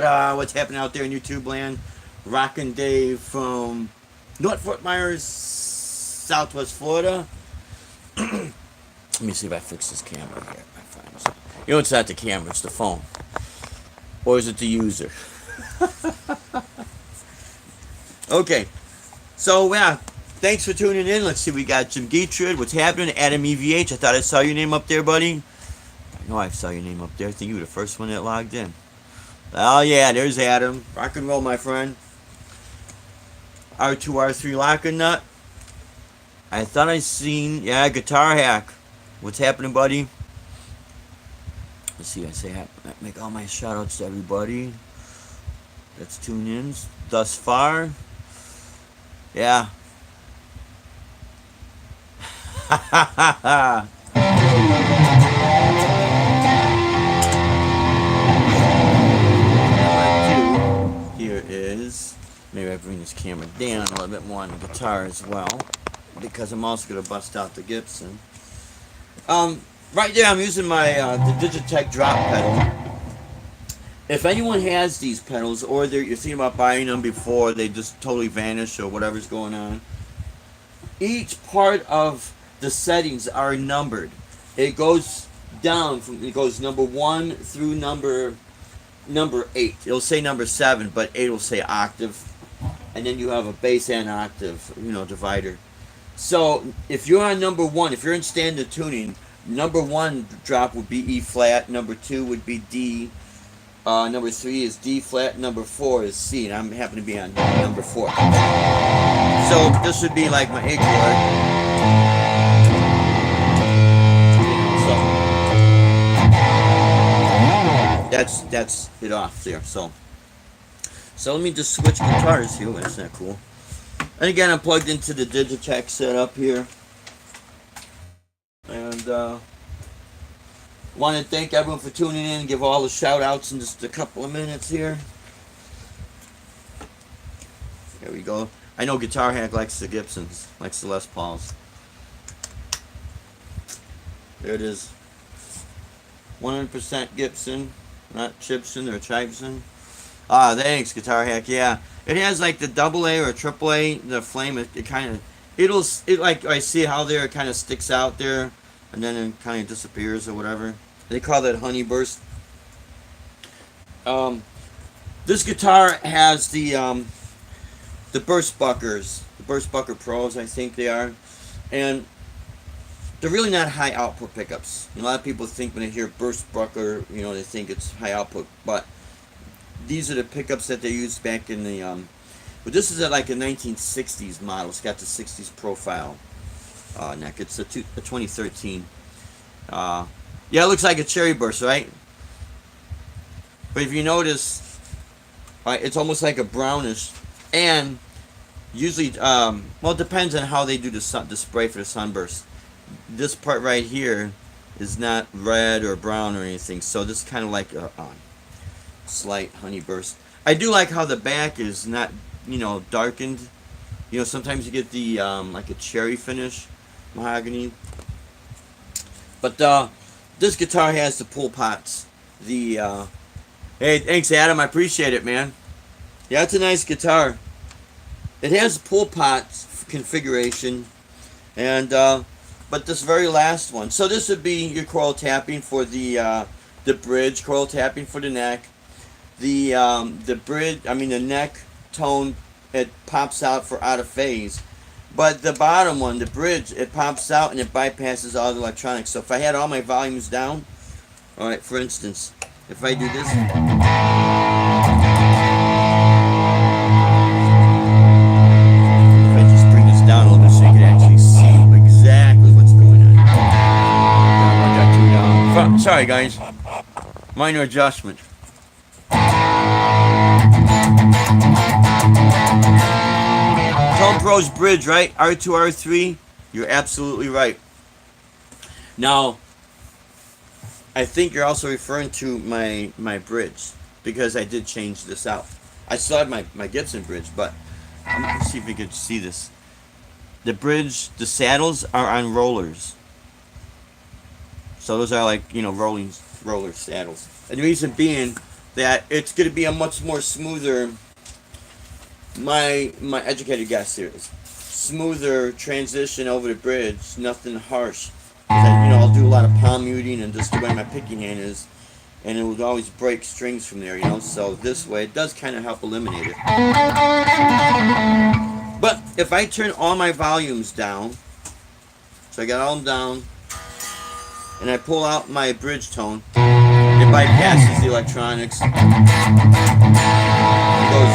what's happening out there in YouTube land? Rockin' Dave from North Fort Myers, Southwest Florida. Let me see if I fix this camera here. You know, it's not the camera, it's the phone. Or is it the user? Okay, so yeah, thanks for tuning in. Let's see, we got Jim Geetrid. What's happening? Adam EVH. I thought I saw your name up there, buddy. I know I saw your name up there. I think you were the first one that logged in. Oh yeah, there's Adam. Rock and roll, my friend. R2, R3 locking nut. I thought I seen, yeah, Guitar Hack. What's happening, buddy? Let's see, I say, make all my shout outs to everybody that's tuned in thus far. Yeah. Here is, maybe I bring this camera down a little bit more on the guitar as well, because I'm also going to bust out the Gibson. Right there, I'm using my the Digitech drop pedal. If anyone has these pedals, or you're thinking about buying them before they just totally vanish or whatever's going on, each part of the settings are numbered. It goes down from, it goes number 1 through number 8. It'll say number 7, but 8 will say octave, and then you have a bass and octave, divider. So if you're on number 1, if you're in standard tuning, number 1 drop would be E flat, number 2 would be D, number 3 is D flat, number 4 is C, and I happen to be on number 4. So this would be like my A chord. So that's it off there. So let me just switch guitars here. That's not cool. And again, I'm plugged into the Digitech setup here. And want to thank everyone for tuning in. Give all the shout outs in just a couple of minutes here. There we go. I know Guitar Hack likes the Gibsons, likes the Les Pauls. There it is. 100% Gibson, not Chipson or Chipson. Ah, thanks, Guitar Hack. Yeah, it has like the AA or AAA. The flame, it kind of, it like I see how there it kind of sticks out there, and then it kind of disappears or whatever. They call that honey burst. This guitar has the burst buckers, the burst bucker pros, I think they are, and they're really not high output pickups. A lot of people think when they hear burst bucker, they think it's high output, but these are the pickups that they used back in the but this is like a 1960s model. It's got the 60s profile neck. It's a 2013. Yeah, it looks like a cherry burst, right? But if you notice, it's almost like a brownish, and usually, well, it depends on how they do the spray for the sunburst. This part right here is not red or brown or anything, so this is kind of like a slight honey burst. I do like how the back is not, darkened. Sometimes you get the like a cherry finish mahogany. But this guitar has the pull pots. The hey, thanks Adam, I appreciate it, man. Yeah, it's a nice guitar. It has pull pots configuration, and but this very last one. So this would be your coil tapping for the bridge, coil tapping for the neck. The bridge, the neck tone, it pops out for out of phase. But the bottom one, the bridge, it pops out and it bypasses all the electronics. So if I had all my volumes down, alright, for instance, if I do this, if I just bring this down a little bit so you can actually see exactly what's going on. I got too down. Sorry guys, minor adjustment. Tone Pro's bridge, right? R2, R3. You're absolutely right. Now, I think you're also referring to my bridge, because I did change this out. I still have my Gibson bridge, but let's see if we can see this. The bridge, the saddles are on rollers. So those are like, roller saddles. And the reason being, that it's going to be a much more smoother, my educated guess here is smoother transition over the bridge, nothing harsh. 'Cause I'll do a lot of palm muting and just the way my picking hand is, and it would always break strings from there, So this way, it does kind of help eliminate it. But if I turn all my volumes down, so I got all them down, and I pull out my bridge tone, it bypasses the electronics. It goes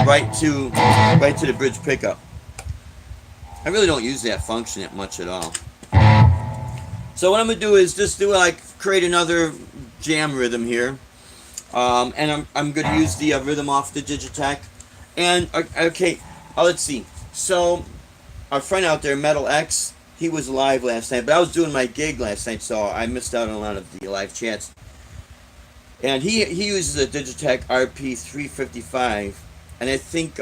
right to the bridge pickup. I really don't use that function that much at all. So what I'm gonna do is just create another jam rhythm here, and I'm gonna use the rhythm off the Digitech. And okay, let's see. So our friend out there, Metal X, he was live last night, but I was doing my gig last night, so I missed out on a lot of the live chats. And he uses a Digitech RP355, and I think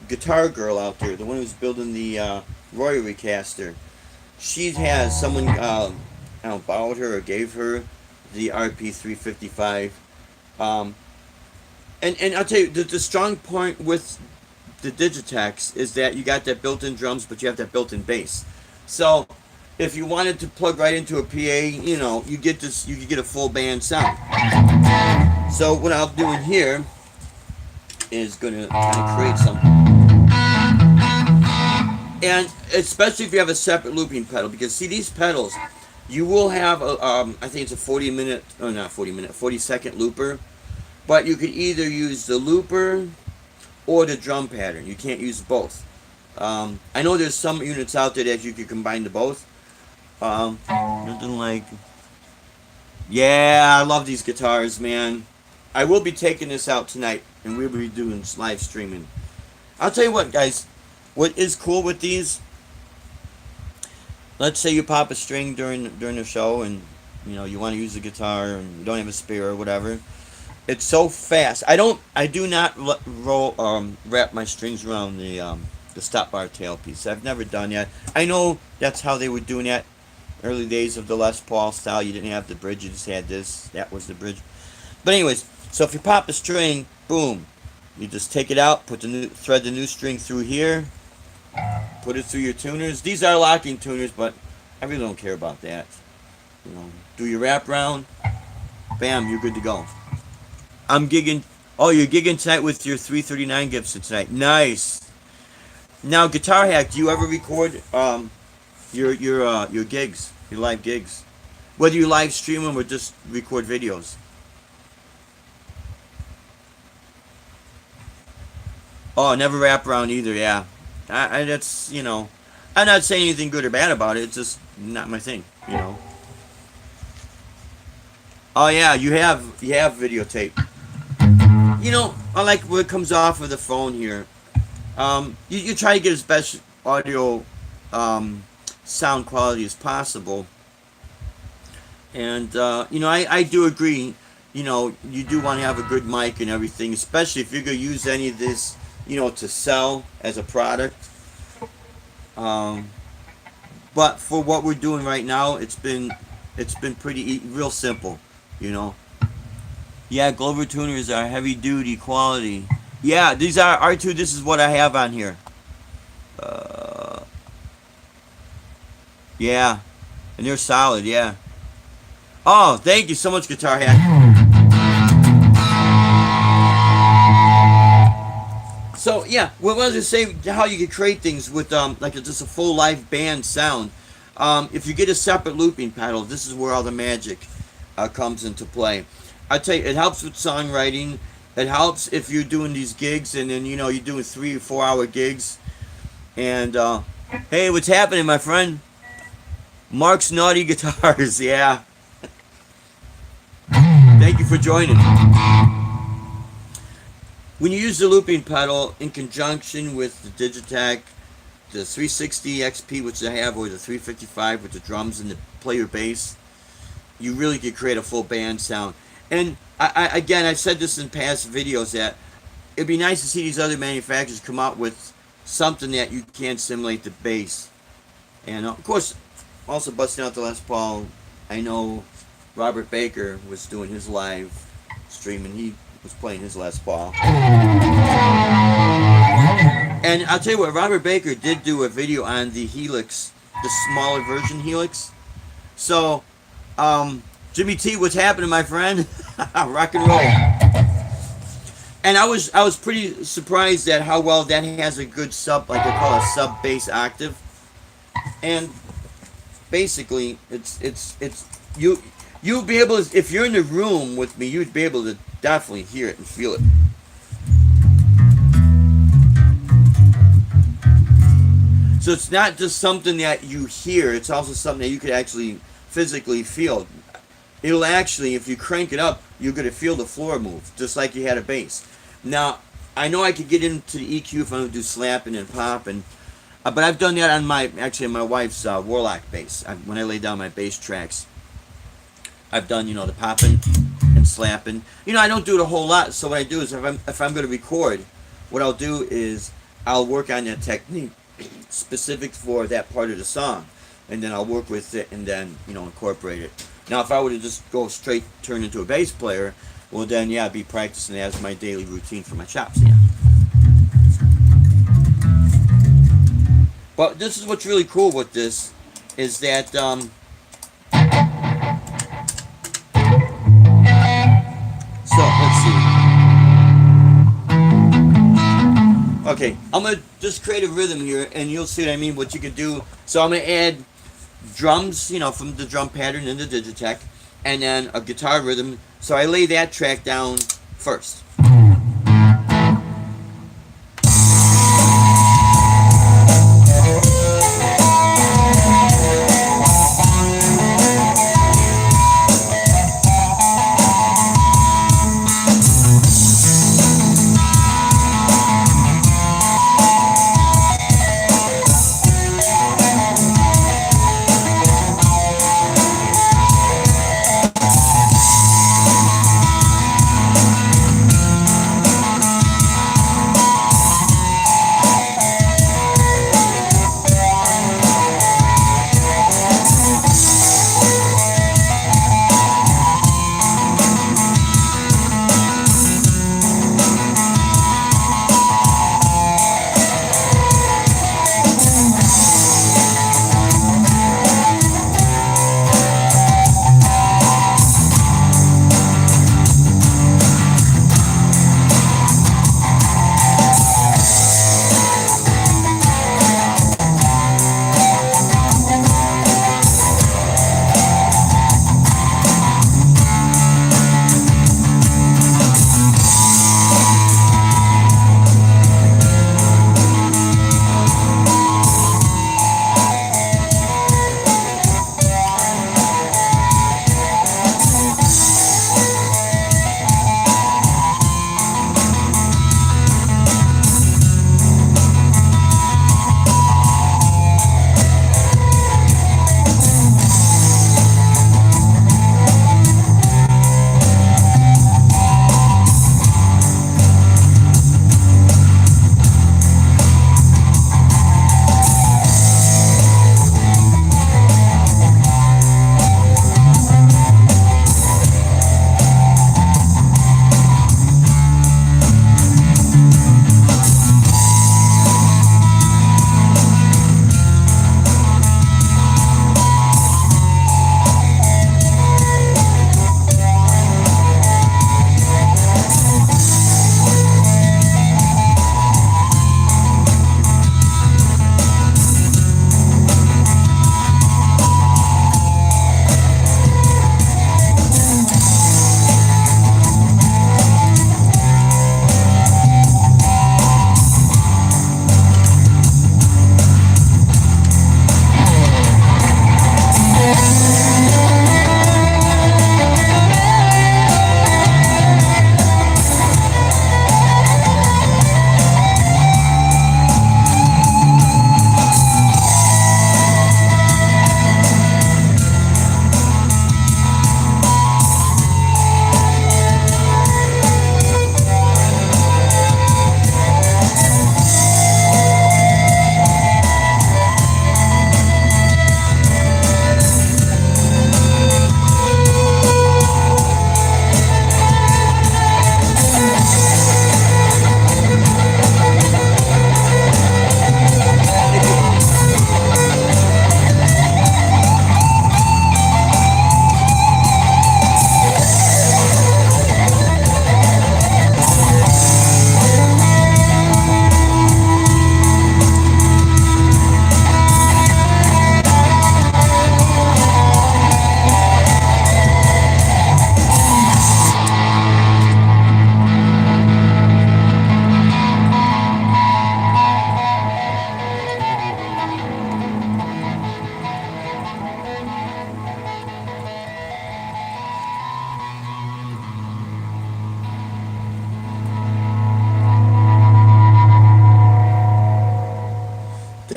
Guitar Girl out there, the one who's building the Roy Recaster, she has someone borrowed her or gave her the RP355. And I'll tell you, the strong point with the Digitechs is that you got that built-in drums, but you have that built-in bass. So if you wanted to plug right into a PA, you could get a full band sound. So what I'm doing here is gonna kind of create something. And especially if you have a separate looping pedal, because see these pedals, you will have I think it's a 40-second looper, but you could either use the looper or the drum pattern. You can't use both. I know there's some units out there that you can combine the both. Nothing like, yeah, I love these guitars, man. I will be taking this out tonight, and we'll be doing live streaming. I'll tell you what, guys. What is cool with these? Let's say you pop a string during the show, and you want to use the guitar, and you don't have a spare or whatever. It's so fast. I do not wrap my strings around the stop bar tailpiece. I've never done that. I know that's how they were doing that early days of the Les Paul style. You didn't have the bridge, you just had this. That was the bridge. But anyways, so if you pop a string, boom, you just take it out, thread the new string through here, put it through your tuners. These are locking tuners, but I really don't care about that. Do your wrap round, bam, you're good to go. I'm gigging. Oh, you're gigging tonight with your 339 Gibson tonight. Nice. Now, Guitar Hack, do you ever record your gigs, your live gigs? Whether you live stream them or just record videos? Oh, never wrap around either, yeah. That's, I'm not saying anything good or bad about it. It's just not my thing, Oh, yeah, you have videotape. I like what comes off of the phone here. You try to get as best audio sound quality as possible. And, I do agree, you do want to have a good mic and everything, especially if you're going to use any of this, to sell as a product. But for what we're doing right now, it's been real simple, Yeah, Glover tuners are heavy duty quality. Yeah, these are R2. This is what I have on here. Yeah, and they're solid. Yeah. Oh, thank you so much, Guitar Hack. So yeah, we wanted to say how you can create things with just a full live band sound. If you get a separate looping pedal, this is where all the magic comes into play. I tell you, it helps with songwriting. It helps if you're doing these gigs and then you're doing 3 or 4 hour gigs. And hey, what's happening, my friend? Mark's Naughty Guitars, yeah. Thank you for joining. When you use the looping pedal in conjunction with the Digitech, the 360 XP, which I have, or the 355 with the drums and the player bass, you really could create a full band sound. And I've said this in past videos that it'd be nice to see these other manufacturers come out with something that you can simulate the bass. And of course, also busting out the Les Paul, I know Robert Baker was doing his live stream, and he was playing his Les Paul. And I'll tell you what, Robert Baker did do a video on the Helix, the smaller version Helix. So, Jimmy T, what's happening, my friend? Rock and roll. And I was pretty surprised at how well that has a good sub, like I call a sub bass octave. And basically, it's you'll be able to, if you're in the room with me, you'd be able to definitely hear it and feel it. So it's not just something that you hear, it's also something that you could actually physically feel. It'll actually, if you crank it up, you're going to feel the floor move, just like you had a bass. Now, I know I could get into the EQ if I'm going to do slapping and popping, but I've done that on my wife's Warlock bass. When I lay down my bass tracks, I've done, the popping and slapping. I don't do it a whole lot, so what I do is if I'm going to record, what I'll do is I'll work on that technique specific for that part of the song, and then I'll work with it and then incorporate it. Now if I were to just go straight turn into a bass player, well then I'd be practicing it as my daily routine for my chops. But this is what's really cool with this is that so let's see. Okay, I'm going to just create a rhythm here, and you'll see what I mean, what you can do. So I'm going to add drums, from the drum pattern in the Digitech, and then a guitar rhythm. So I lay that track down first.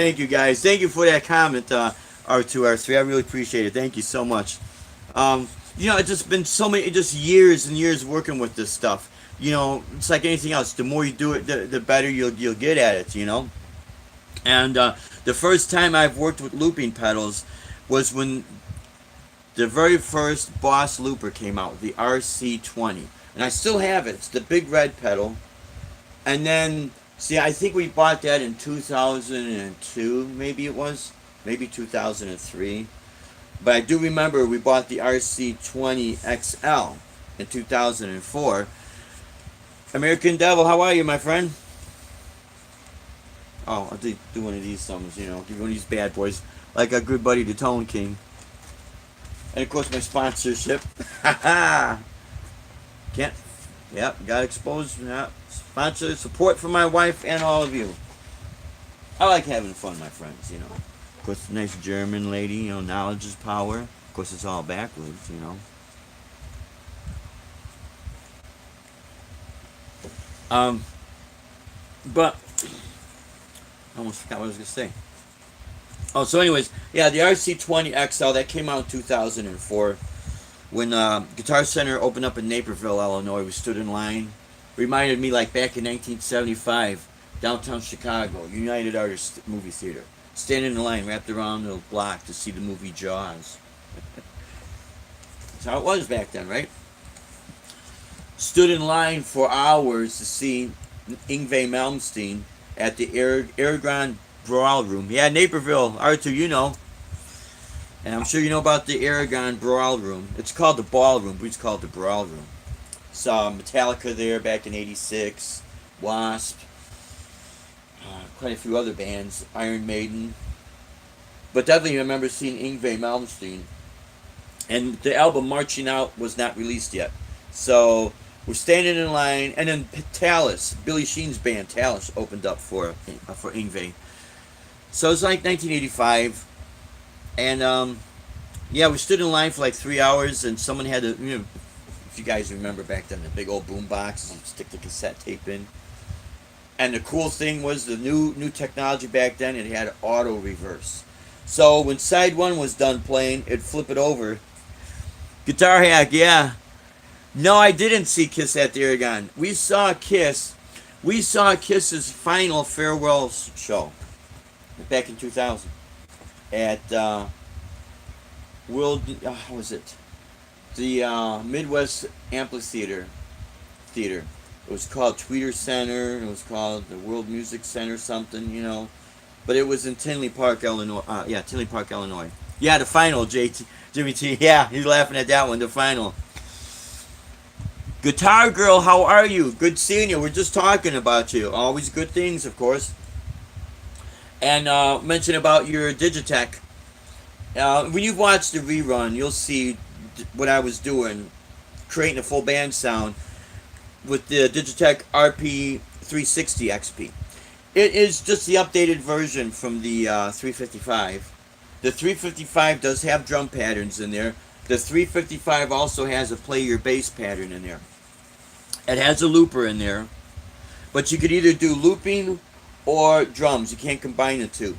Thank you guys. Thank you for that comment, R2R3. I really appreciate it. Thank you so much. It's just been so many, just years and years working with this stuff. It's like anything else. The more you do it, the better you'll get at it. And the first time I've worked with looping pedals was when the very first Boss looper came out, the RC20, and I still have it. It's the big red pedal. And then, see, I think we bought that in 2002, maybe it was, maybe 2003. But I do remember we bought the RC20 XL in 2004. American Devil, how are you, my friend? Oh, I'll do one of these sums, give one of these bad boys, like our good buddy, the Tone King. And of course, my sponsorship. Can't. Yep, got exposed. Yep. Sponsor, support from my wife and all of you. I like having fun, my friends, Of course, the nice German lady, knowledge is power. Of course, it's all backwards, But I almost forgot what I was going to say. Oh, so anyways, yeah, the RC20 XL, that came out in 2004. When Guitar Center opened up in Naperville, Illinois, we stood in line. Reminded me like back in 1975, downtown Chicago, United Artists movie theater. Standing in line, wrapped around the block to see the movie Jaws. That's how it was back then, right? Stood in line for hours to see Yngwie Malmsteen at the Aragon Brawl Room. Yeah, Naperville, R2, And I'm sure you know about the Aragon Brawl Room. It's called the Ballroom, but it's called the Brawl Room. Saw Metallica there back in '86, Wasp, quite a few other bands, Iron Maiden. But definitely I remember seeing Yngwie Malmsteen. And the album Marching Out was not released yet. So we're standing in line, and then Talus, Billy Sheen's band, Talus, opened up for Yngwie. So it's like 1985. And yeah, we stood in line for like 3 hours, and someone had to, if you guys remember back then, the big old boom boxes, you'd stick the cassette tape in. And the cool thing was the new technology back then, it had auto reverse. So when side one was done playing, it'd flip it over. Guitar Hack, yeah. No, I didn't see Kiss at the Aragon. We saw Kiss. We saw Kiss's final farewell show back in 2000 at how was it? The Midwest Amphitheater. It was called Tweeter Center. It was called the World Music Center, something, But it was in Tinley Park, Illinois. Tinley Park, Illinois. Yeah, the final, Jimmy T. Yeah, he's laughing at that one. The final. Guitar Girl, how are you? Good seeing you. We're just talking about you. Always good things, of course. And mention about your Digitech. When you watch the rerun, you'll see what I was doing, creating a full band sound with the Digitech RP 360 XP. It is just the updated version from the 355. The 355 does have drum patterns in there. The 355 also has a play your bass pattern in there. It has a looper in there. But you could either do looping or drums. You can't combine the two.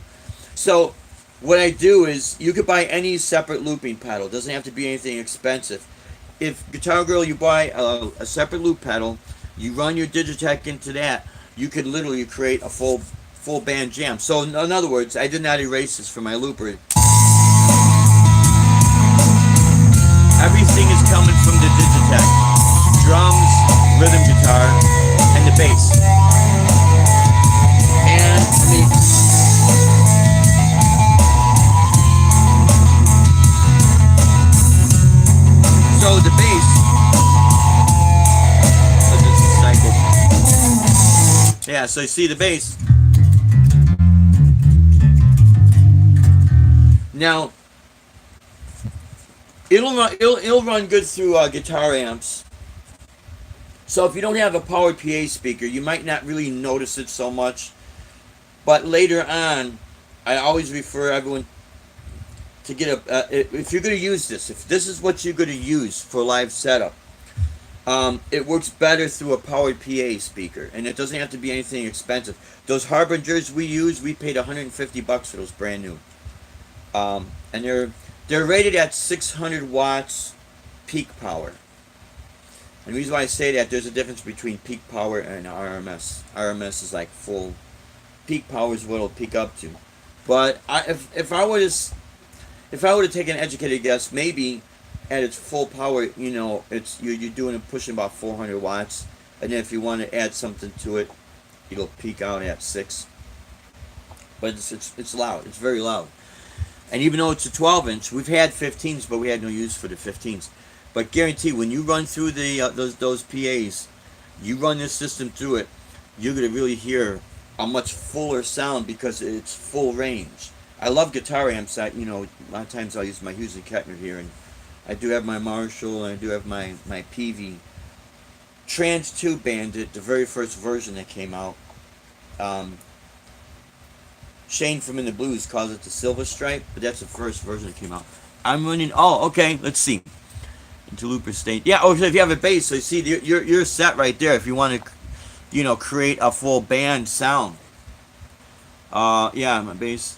So what I do is you could buy any separate looping pedal. It doesn't have to be anything expensive. If Guitar Girl, you buy a separate loop pedal, you run your Digitech into that, you could literally create a full band jam. So in other words, I did not erase this from my looper. Everything is coming from the Digitech. Drums, rhythm guitar, and the bass. And so the bass, yeah, so you see the bass. Now, it'll run good through guitar amps. So if you don't have a powered PA speaker, you might not really notice it so much. But later on, I always refer everyone to get if you're going to use this, if this is what you're going to use for a live setup, It works better through a powered PA speaker, and it doesn't have to be anything expensive. Those Harbingers we use, we paid $150 for those brand new, and they're rated at 600 watts peak power. And the reason why I say that, there's a difference between peak power and RMS. RMS is like full. Peak power is what it'll peak up to. But if I were to take an educated guess, maybe at its full power, it's you're doing it pushing about 400 watts, and then if you want to add something to it, it'll peak out at 6. But it's loud. It's very loud. And even though it's a 12-inch, we've had 15s, but we had no use for the 15s. But guarantee, when you run through the those PAs, you run this system through it, you're gonna really hear a much fuller sound because it's full range. I love guitar amps. A lot of times I'll use my Hughes and Kettner here, and I do have my Marshall, and I do have my PV Trans 2 Bandit, the very first version that came out. Shane from In the Blues calls it the Silver Stripe, but that's the first version that came out. I'm running. Oh, okay. Let's see. Into looper state. Yeah. Oh, so if you have a bass, so you see, you're set right there. If you want to, create a full band sound. Yeah, my bass.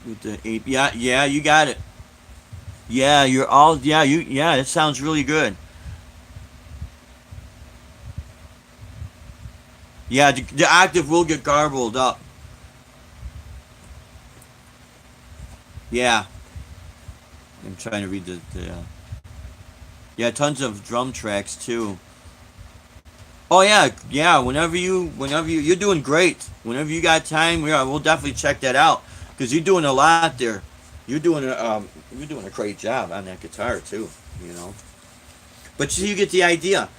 With the 8. Yeah, you got it. Yeah, you're all. Yeah, it sounds really good. Yeah, the octave will get garbled up. Yeah, I'm trying to read the yeah, tons of drum tracks too. Oh yeah. You're doing great. Whenever you got time, yeah, we'll definitely check that out because you're doing a lot there. You're doing a great job on that guitar too. You know, but you get the idea.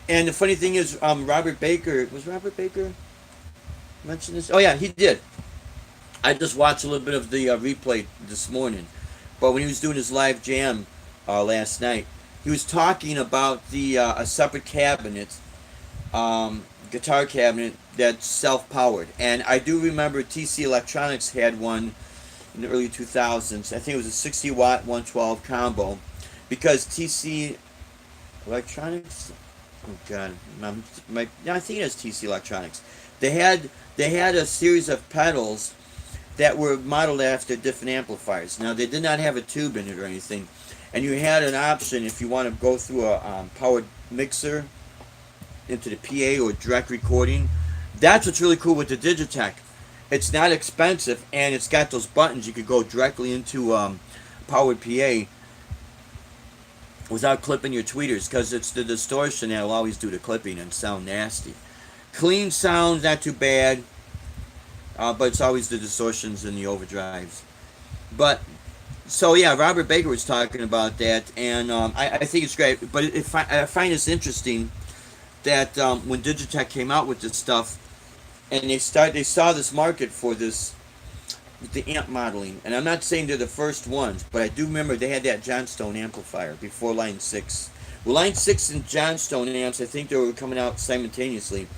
And the funny thing is, Robert Baker mentioned this? Oh yeah, he did. I just watched a little bit of the replay this morning, but when he was doing his live jam last night, he was talking about the a separate cabinet, guitar cabinet that's self-powered. And I do remember TC Electronics had one in the early 2000s. I think it was a 60 watt 112 combo, because TC Electronics. Oh God, I think it was TC Electronics. They had a series of pedals that were modeled after different amplifiers. Now they did not have a tube in it or anything, and you had an option if you want to go through a powered mixer into the PA or direct recording. That's what's really cool with the Digitech. It's not expensive, and it's got those buttons. You could go directly into powered PA without clipping your tweeters, because it's the distortion that'll always do the clipping and sound nasty. Clean sound, not too bad, but it's always the distortions and the overdrives. But so yeah, Robert Baker was talking about that, and I think it's great. But I find this interesting that when Digitech came out with this stuff, and they saw this market for this, the amp modeling. And I'm not saying they're the first ones, but I do remember they had that Johnstone amplifier before Line 6. Well, Line 6 and Johnstone amps, I think they were coming out simultaneously,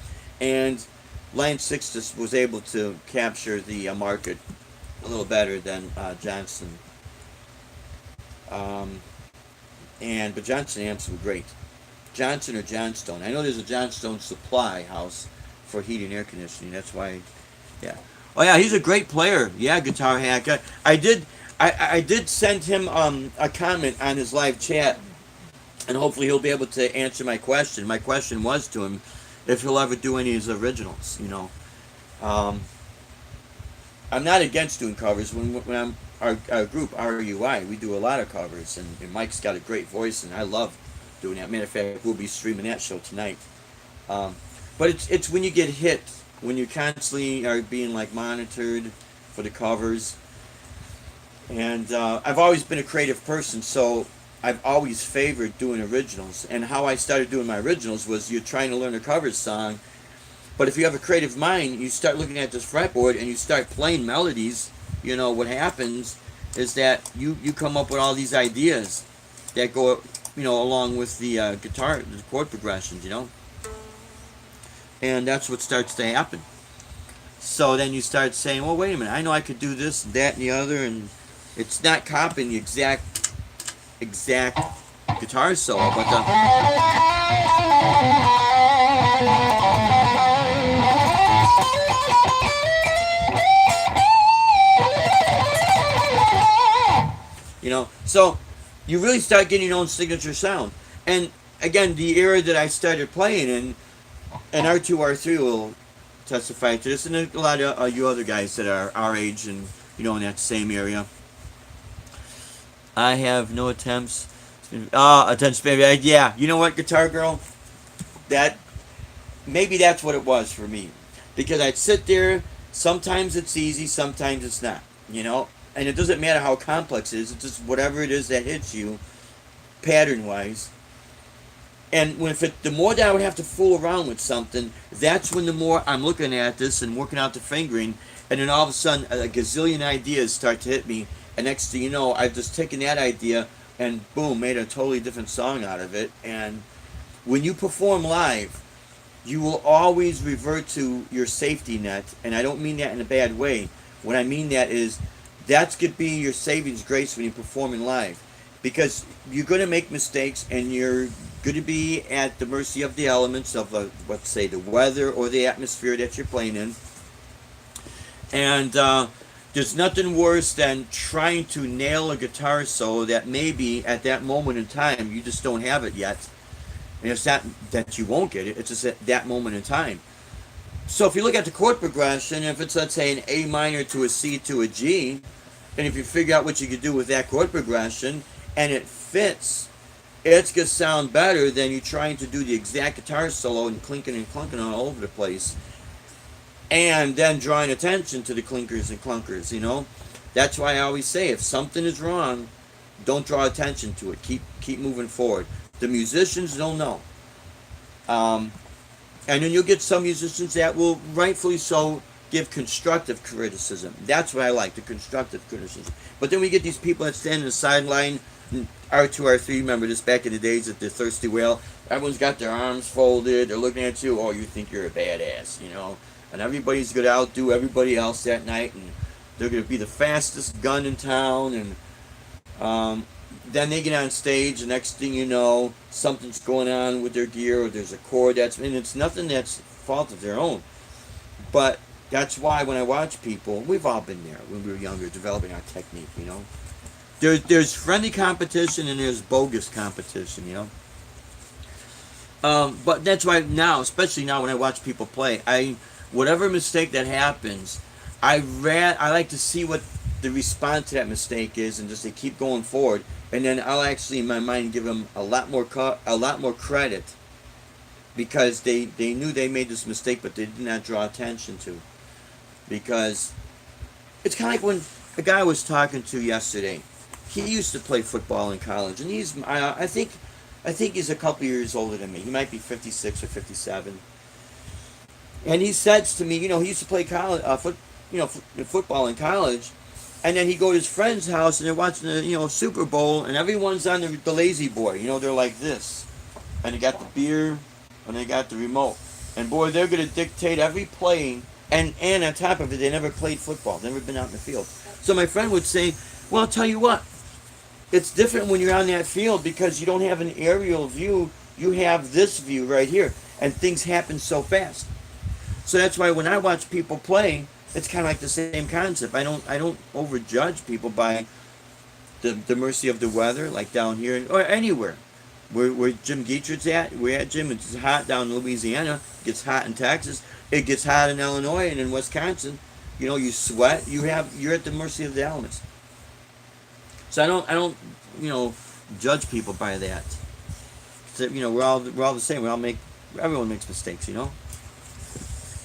and Line 6 just was able to capture the market a little better than Johnson. But Johnson amps were great. Johnson or Johnstone. I know there's a Johnstone supply house for heating and air conditioning. That's why, yeah. Oh yeah, he's a great player. Yeah, Guitar Hack. I did send him a comment on his live chat, and hopefully he'll be able to answer my question. My question was to him if he'll ever do any of his originals. I'm not against doing covers. When I'm our group RUI, we do a lot of covers, and Mike's got a great voice, and I love doing that. Matter of fact, we'll be streaming that show tonight. But it's when you get hit, when you constantly are being like monitored for the covers. And I've always been a creative person, so I've always favored doing originals. And how I started doing my originals was you're trying to learn a cover song, but if you have a creative mind, you start looking at this fretboard and you start playing melodies. What happens is that you come up with all these ideas that go along with the guitar, the chord progressions, and that's what starts to happen. So then you start saying, well, wait a minute, I know I could do this, that, and the other, and it's not copying the exact guitar solo, but so you really start getting your own signature sound. And again, the era that I started playing in, and R2R3 will testify to this, and a lot of you other guys that are our age and in that same area. I have no attempts. Attempts, baby. Yeah, you know what, Guitar Girl? That maybe that's what it was for me, because I'd sit there. Sometimes it's easy, sometimes it's not. And it doesn't matter how complex it is. It's just whatever it is that hits you, pattern wise. And the more that I would have to fool around with something, that's when the more I'm looking at this and working out the fingering, and then all of a sudden a gazillion ideas start to hit me, and next thing you know, I've just taken that idea and boom, made a totally different song out of it. And when you perform live, you will always revert to your safety net, and I don't mean that in a bad way. What I mean that is, that's going to be your savings grace when you're performing live, because you're going to make mistakes, and you're going to be at the mercy of the elements of, let's say, the weather or the atmosphere that you're playing in. And there's nothing worse than trying to nail a guitar solo that maybe at that moment in time you just don't have it yet. And it's not that you won't get it, it's just at that moment in time. So if you look at the chord progression, if it's, let's say, an A minor to a C to a G, and if you figure out what you could do with that chord progression, and it fits, it's going to sound better than you trying to do the exact guitar solo and clinking and clunking all over the place, and then drawing attention to the clinkers and clunkers. That's why I always say, if something is wrong, don't draw attention to it. Keep moving forward. The musicians don't know. And then you'll get some musicians that will rightfully so give constructive criticism. That's what I like, the constructive criticism. But then we get these people that stand in the sideline. R2R3, remember this back in the days at the Thirsty Whale? Everyone's got their arms folded. They're looking at you. Oh, you think you're a badass, And everybody's going to outdo everybody else that night. And they're going to be the fastest gun in town. And then they get on stage. The next thing you know, something's going on with their gear, or there's a chord and it's nothing that's fault of their own. But that's why when I watch people, we've all been there when we were younger, developing our technique. There's friendly competition and there's bogus competition. But that's why now, especially now when I watch people play, whatever mistake that happens, I like to see what the response to that mistake is, and just they keep going forward. And then I'll actually, in my mind, give them a lot more credit, because they knew they made this mistake, but they did not draw attention to. Because it's kind of like when a guy I was talking to yesterday. He used to play football in college, and I think he's a couple years older than me. He might be 56 or 57. And he says to me, he used to play football in college, and then he'd go to his friend's house and they're watching the Super Bowl, and everyone's on the lazy boy. They're like this, and they got the beer, and they got the remote, and boy, they're gonna dictate every play. And on top of it, they never played football, never been out in the field. So my friend would say, well, I'll tell you what. It's different when you're on that field, because you don't have an aerial view. You have this view right here, and things happen so fast. So that's why when I watch people play, it's kind of like the same concept. I don't overjudge people by the mercy of the weather, like down here or anywhere. Where Jim Gietrich's at, we're at Jim. It's hot down in Louisiana. It gets hot in Texas. It gets hot in Illinois and in Wisconsin. You sweat. You're at the mercy of the elements. So I don't judge people by that. So, we're all the same. Everyone makes mistakes,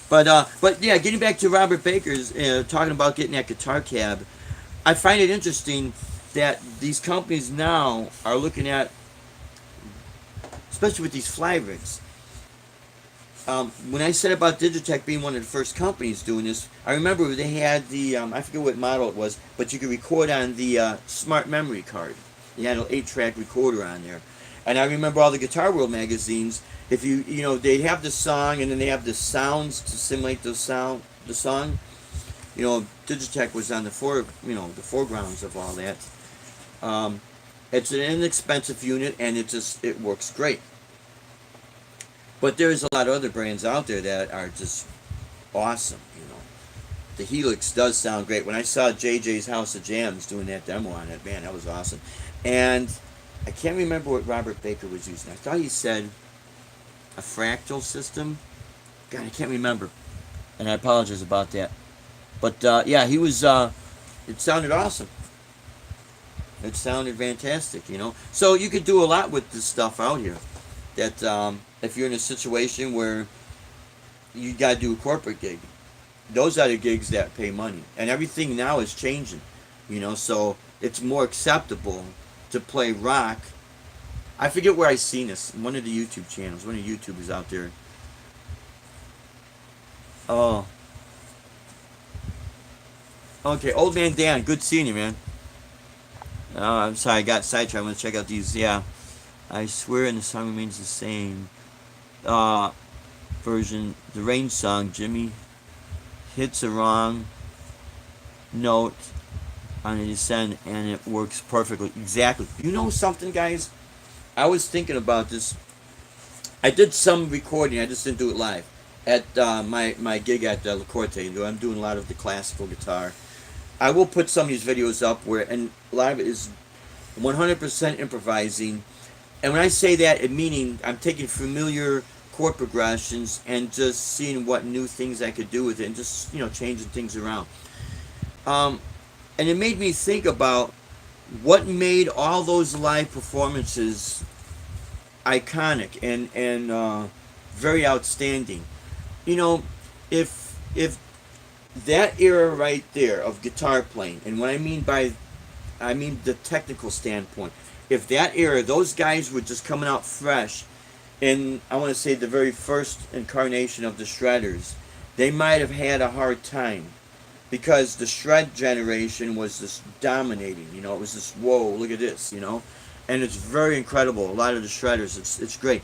But yeah, getting back to Robert Baker's talking about getting that guitar cab, I find it interesting that these companies now are looking at, especially with these fly rigs. When I said about Digitech being one of the first companies doing this, I remember they had the, I forget what model it was, but you could record on the smart memory card. They had an 8-track recorder on there. And I remember all the Guitar World magazines, if they'd have the song and then they have the sounds to simulate the song. Digitech was on the foregrounds of all that. It's an inexpensive unit, and it works great. But there's a lot of other brands out there that are just awesome. The Helix does sound great. When I saw JJ's House of Jams doing that demo on it, man, that was awesome. And I can't remember what Robert Baker was using. I thought he said a fractal system. God, I can't remember, and I apologize about that. But yeah, he was. It sounded awesome. It sounded fantastic. So you could do a lot with this stuff out here. That if you're in a situation where you got to do a corporate gig, those are the gigs that pay money, and everything now is changing. So it's more acceptable to play rock. I forget where I seen this. One of the YouTube channels. One of the YouTubers out there. Oh. Okay, Old Man Dan. Good seeing you, man. Oh, I'm sorry, I got sidetracked. I'm gonna check out these. Yeah, I swear, and the song remains the same. Version, the Rain song. Jimmy hits a wrong note on a descent, and it works perfectly. Exactly. You know something, guys? I was thinking about this. I did some recording. I just didn't do it live at my gig at La Corte. I'm doing a lot of the classical guitar. I will put some of these videos up and a lot of it is 100% improvising. And when I say that, it meaning I'm taking familiar chord progressions and just seeing what new things I could do with it, and just changing things around. And it made me think about what made all those live performances iconic and very outstanding. If that era right there of guitar playing, and what I mean the technical standpoint, if that era, those guys were just coming out fresh, and I want to say the very first incarnation of the Shredders, they might have had a hard time, because the shred generation was just dominating. It was just, whoa, look at this, and it's very incredible. A lot of the Shredders, it's great.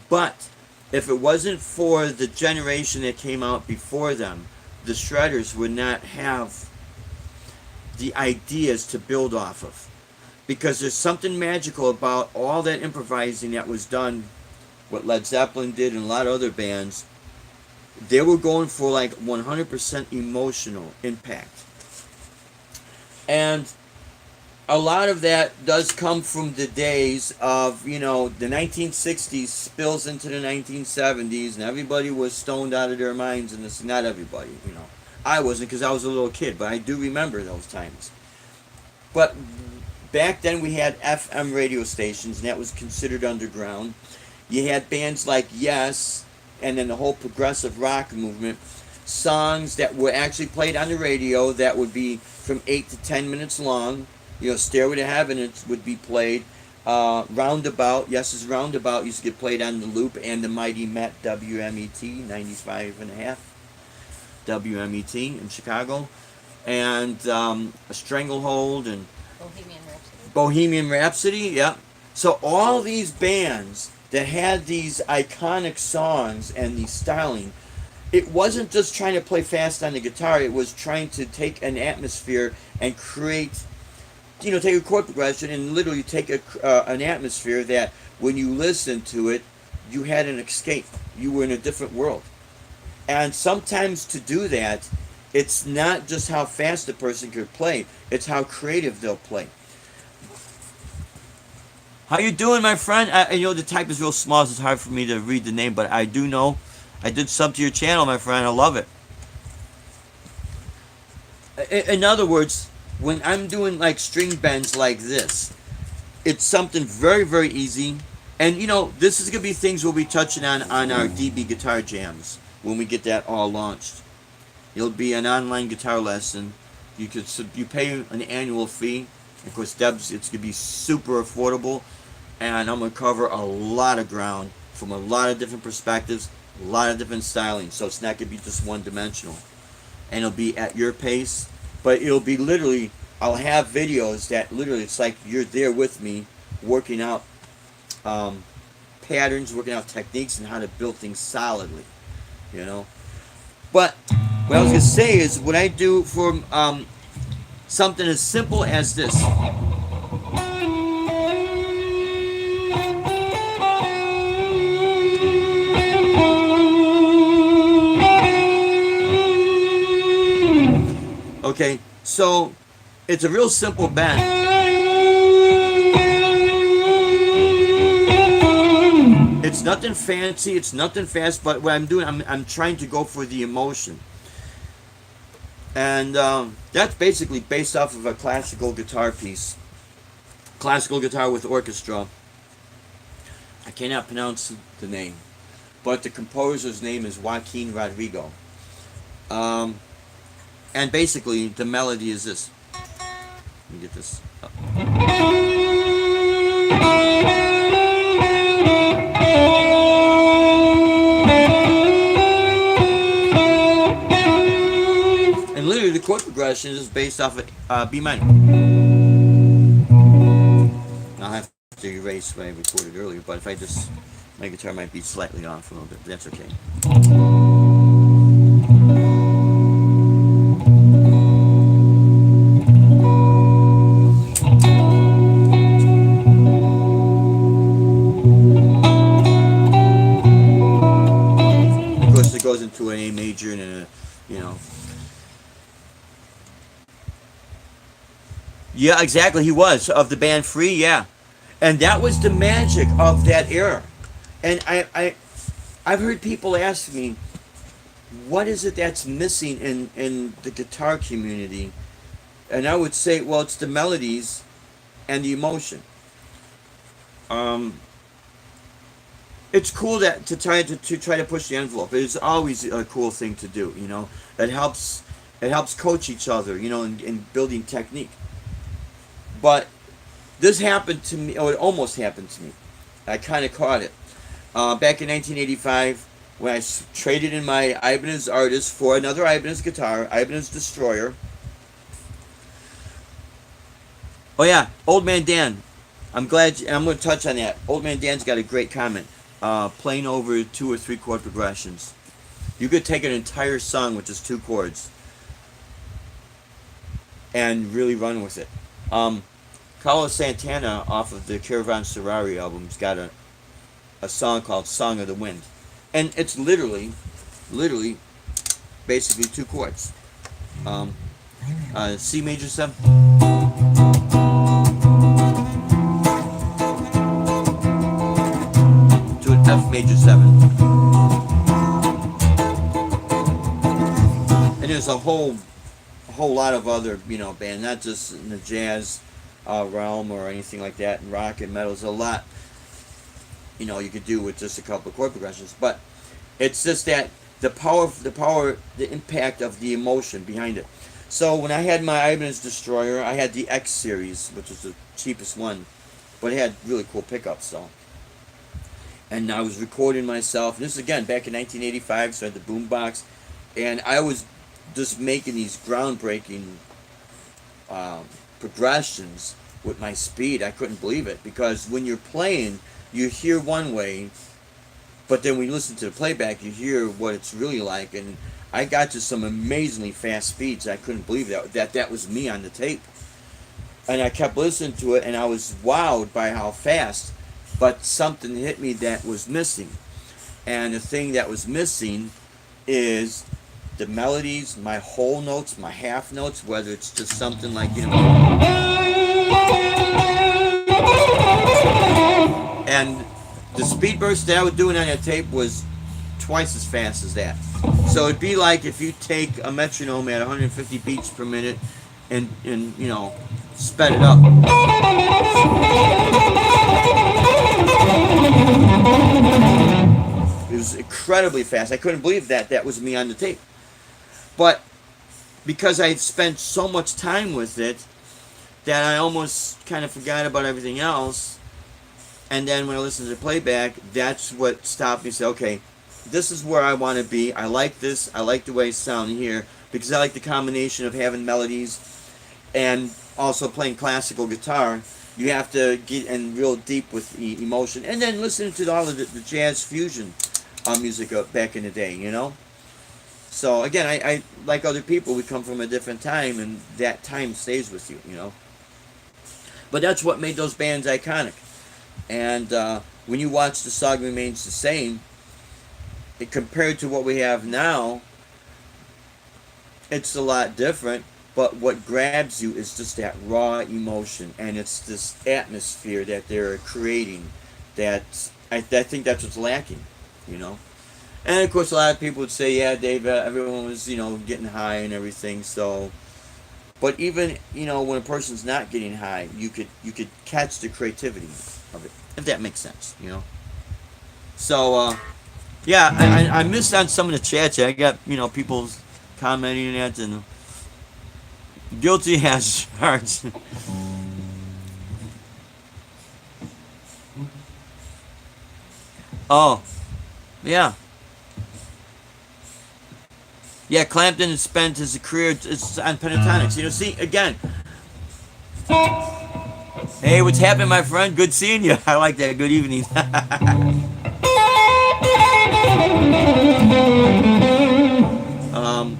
But if it wasn't for the generation that came out before them, the Shredders would not have the ideas to build off of, because there's something magical about all that improvising that was done, what Led Zeppelin did and a lot of other bands. They were going for like 100% emotional impact. And a lot of that does come from the days of, the 1960s spills into the 1970s, and everybody was stoned out of their minds, and this, not everybody, I wasn't, because I was a little kid, but I do remember those times. But back then we had FM radio stations, and that was considered underground. You had bands like Yes, and then the whole progressive rock movement, songs that were actually played on the radio that would be from 8 to 10 minutes long. Stairway to Heaven, it would be played. Roundabout, Yes's Roundabout used to get played on the Loop and the Mighty Met WMET, 95.5 WMET in Chicago. And a Stranglehold and Bohemian Rhapsody, yeah. So all these bands that had these iconic songs and the styling, it wasn't just trying to play fast on the guitar, it was trying to take an atmosphere and create, take a chord progression and literally take an atmosphere that when you listen to it, you had an escape. You were in a different world. And sometimes to do that, it's not just how fast a person could play, it's how creative they'll play. How you doing, my friend? The type is real small, so it's hard for me to read the name, but I do know. I did sub to your channel, my friend. I love it. In other words, when I'm doing like string bends like this, it's something very, very easy. And this is going to be things we'll be touching on our DB Guitar Jams when we get that all launched. It'll be an online guitar lesson. You pay an annual fee. Of course, Deb's, it's going to be super affordable. And I'm going to cover a lot of ground from a lot of different perspectives, a lot of different styling. So it's not going to be just one-dimensional. And it'll be at your pace. But it'll be literally, I'll have videos that literally, it's like you're there with me working out patterns, working out techniques, and how to build things solidly. But what I was going to say is, what I do for something as simple as this. Okay, so it's a real simple bend. It's nothing fancy, it's nothing fast, but what I'm doing, I'm trying to go for the emotion. And that's basically based off of a classical guitar piece. Classical guitar with orchestra. I cannot pronounce the name, but the composer's name is Joaquin Rodrigo. Um, and basically, the melody is this. Let me get this up. And literally, the chord progression is based off of B minor. I'll have to erase what I recorded earlier, but if I just, my guitar might be slightly off a little bit, but that's okay. Of course, it goes into an A major and a, you know. Yeah, exactly. He was of the band Free, yeah, and that was the magic of that era. And I've heard people ask me, what is it that's missing in the guitar community? And I would say, well, it's the melodies and the emotion. Um, it's cool that to try to push the envelope. It's always a cool thing to do. You know, it helps coach each other. You know, in building technique. But this happened to me, or it almost happened to me. I kind of caught it back in 1985 when I traded in my Ibanez Artist for another Ibanez guitar, Ibanez Destroyer. Oh yeah, Old Man Dan. I'm glad, and I'm going to touch on that. Old Man Dan's got a great comment. Playing over 2 or 3 chord progressions. You could take an entire song with just 2 chords and really run with it. Carlos Santana off of the Caravanserai album's got a song called Song of the Wind. And it's literally, basically 2 chords. C major 7. To an F major 7. And there's a whole lot of other, you know, band, not just in the jazz realm or anything like that, and rock and metal. There's a lot, you know, you could do with just a couple of chord progressions, but it's just that the impact of the emotion behind it. So when I had my Ibanez Destroyer, I had the X series, which was the cheapest one, but it had really cool pickups, so. And I was recording myself, and this is again back in 1985, so I had the boombox, and I was just making these groundbreaking progressions with my speed. I couldn't believe it, because when you're playing, you hear one way, but then when you listen to the playback, you hear what it's really like. And I got to some amazingly fast speeds. I couldn't believe that was me on the tape. And I kept listening to it, and I was wowed by how fast. But something hit me that was missing. And the thing that was missing is the melodies, my whole notes, my half notes, whether it's just something like, you know. And the speed burst that I was doing on that tape was twice as fast as that. So it'd be like if you take a metronome at 150 beats per minute and you know, sped it up. It was incredibly fast. I couldn't believe that was me on the tape. But because I had spent so much time with it that I almost kind of forgot about everything else. And then when I listened to the playback, that's what stopped me and said, okay, this is where I want to be. I like this. I like the way it sounds here, because I like the combination of having melodies and also playing classical guitar. You have to get in real deep with the emotion. And then listening to all of the jazz fusion music back in the day, you know? So again, I like other people, we come from a different time, and that time stays with you, you know? But that's what made those bands iconic. And when you watch The Song Remains the Same, compared to what we have now, it's a lot different. but what grabs you is just that raw emotion, and it's this atmosphere that they're creating. That I think that's what's lacking, you know. And of course, a lot of people would say, "Yeah, Dave, everyone was, getting high and everything." So, but even when a person's not getting high, you could catch the creativity of it, if that makes sense, So, yeah, I missed on some of the chats. I got people commenting that and guilty as charged. Oh, yeah. Yeah, Clampton has spent his career on pentatonics. See, again, hey, what's happening, my friend? Good seeing you. I like that. Good evening. um,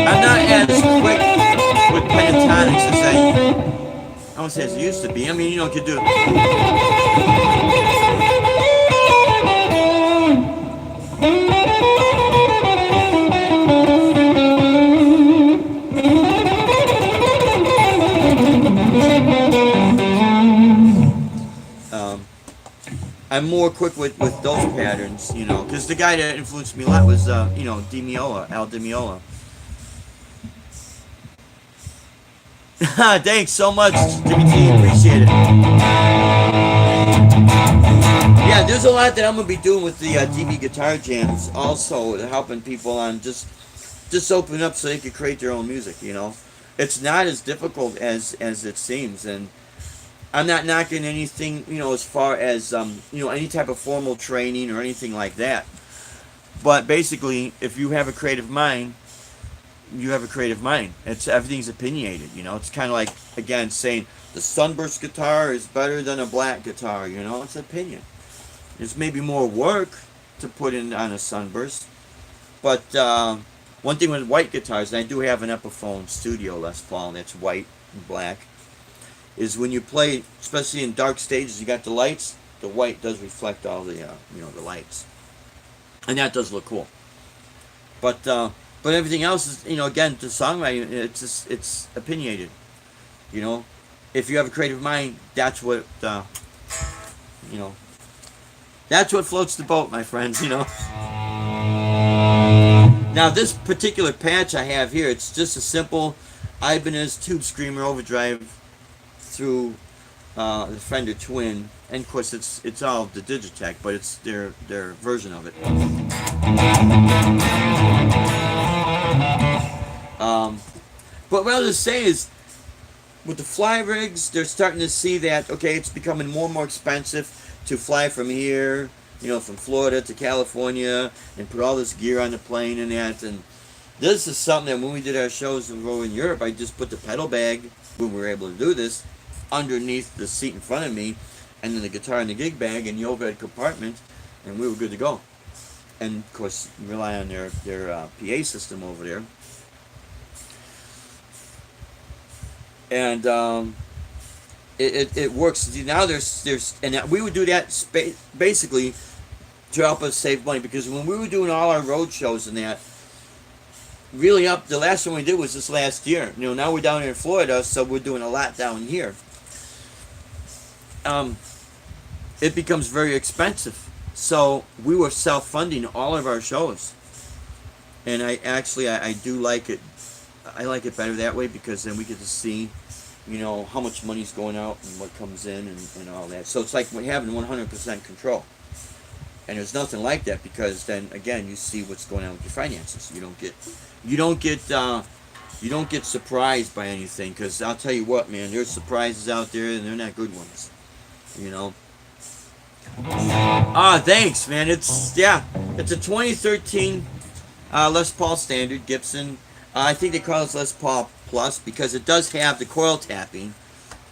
I'm not as quick with pentatonics as I won't say as it used to be. I mean, you could do. Um, I'm more quick with those patterns, because the guy that influenced me a lot was, Al Dimiola. Thanks so much, Jimmy T. Appreciate it. Yeah, there's a lot that I'm gonna be doing with the DB guitar jams. Also, helping people on just open up so they can create their own music. It's not as difficult as it seems, and I'm not knocking anything. As far as any type of formal training or anything like that. But basically, if you have a creative mind, you have a creative mind. Everything's opinionated. It's kind of like, again, saying the sunburst guitar is better than a black guitar. It's opinion. There's maybe more work to put in on a sunburst, but one thing with white guitars, and I do have an Epiphone Studio Les Paul that's white and black, is when you play, especially in dark stages, you got the lights. The white does reflect all the the lights, and that does look cool. But everything else is, again, the songwriting, it's opinionated. If you have a creative mind, that's what you know that's what floats the boat, my friends. Now this particular patch I have here, it's just a simple Ibanez Tube Screamer overdrive through the Fender Twin, and of course it's all the Digitech, but it's their version of it. But what I was say is, with the fly rigs, they're starting to see that, okay, it's becoming more and more expensive to fly from here, from Florida to California, and put all this gear on the plane and that. And this is something that when we did our shows over in Europe, I just put the pedal bag, when we were able to do this, underneath the seat in front of me, and then the guitar in the gig bag and the overhead compartment, and we were good to go. And of course, rely on their PA system over there. And it works. Now there's and we would do that basically to help us save money, because when we were doing all our road shows and that, really the last one we did was this last year. Now we're down here in Florida, so we're doing a lot down here. It becomes very expensive. So we were self-funding all of our shows, and I do like it. I like it better that way, because then we get to see, how much money's going out and what comes in and all that. So it's like having 100% control. And there's nothing like that, because then again you see what's going on with your finances. You don't get surprised by anything, because I'll tell you what, man, there's surprises out there and they're not good ones. Thanks, man. It's a 2013 Les Paul Standard Gibson. I think they call it Les Paul Plus because it does have the coil tapping,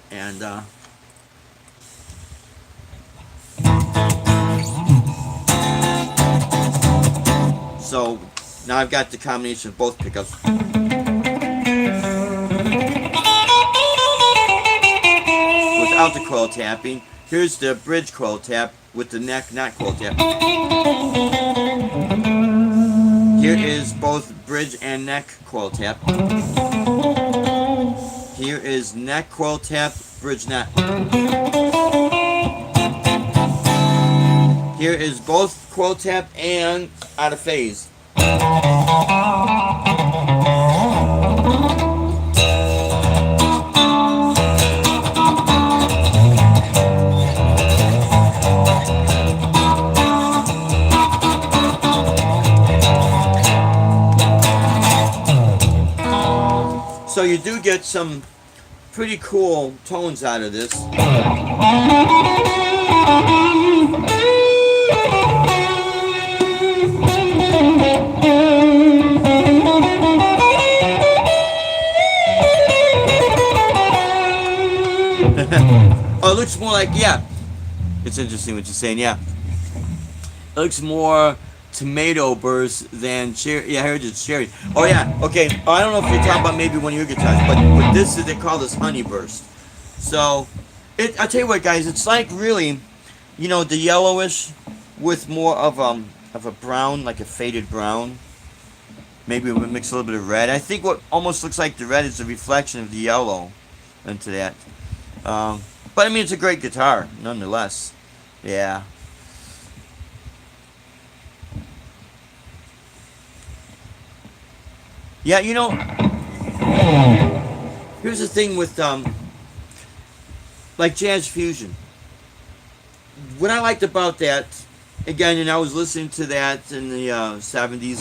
and so now I've got the combination of both pickups. Without the coil tapping, here's the bridge coil tap with the neck not coil tap. Here is both bridge and neck coil tap. Here is neck coil tap, bridge neck. Here is both coil tap and out of phase. So you do get some pretty cool tones out of this. Oh, it looks more like, yeah. It's interesting what you're saying, yeah. It looks more tomato burst than cherry. Yeah, I heard it's cherry. Oh yeah, okay. Oh, I don't know if you're talking about maybe one of your guitars, but this is, they call this honey burst. So, I'll tell you what, guys. It's like really, you know, the yellowish with more of a brown, like a faded brown. Maybe we mix a little bit of red. I think what almost looks like the red is a reflection of the yellow into that. But I mean, it's a great guitar, nonetheless. Yeah. Yeah, you know, here's the thing with like jazz fusion. What I liked about that, again, and I was listening to that in the 70s.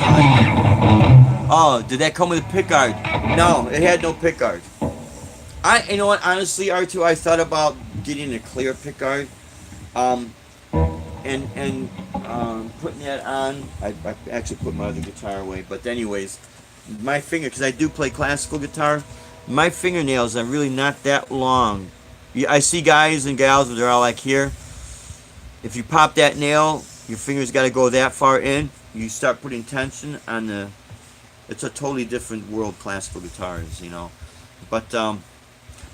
Oh, did that come with a pickguard? No, it had no pickguard. You know what? Honestly, R2, I thought about getting a clear pickguard, and putting that on. I actually put my other guitar away, but anyways. My finger, because I do play classical guitar, my fingernails are really not that long. I see guys and gals, they're all like here. If you pop that nail, your fingers got to go that far in. You start putting tension on the. It's a totally different world, classical guitars, you know. But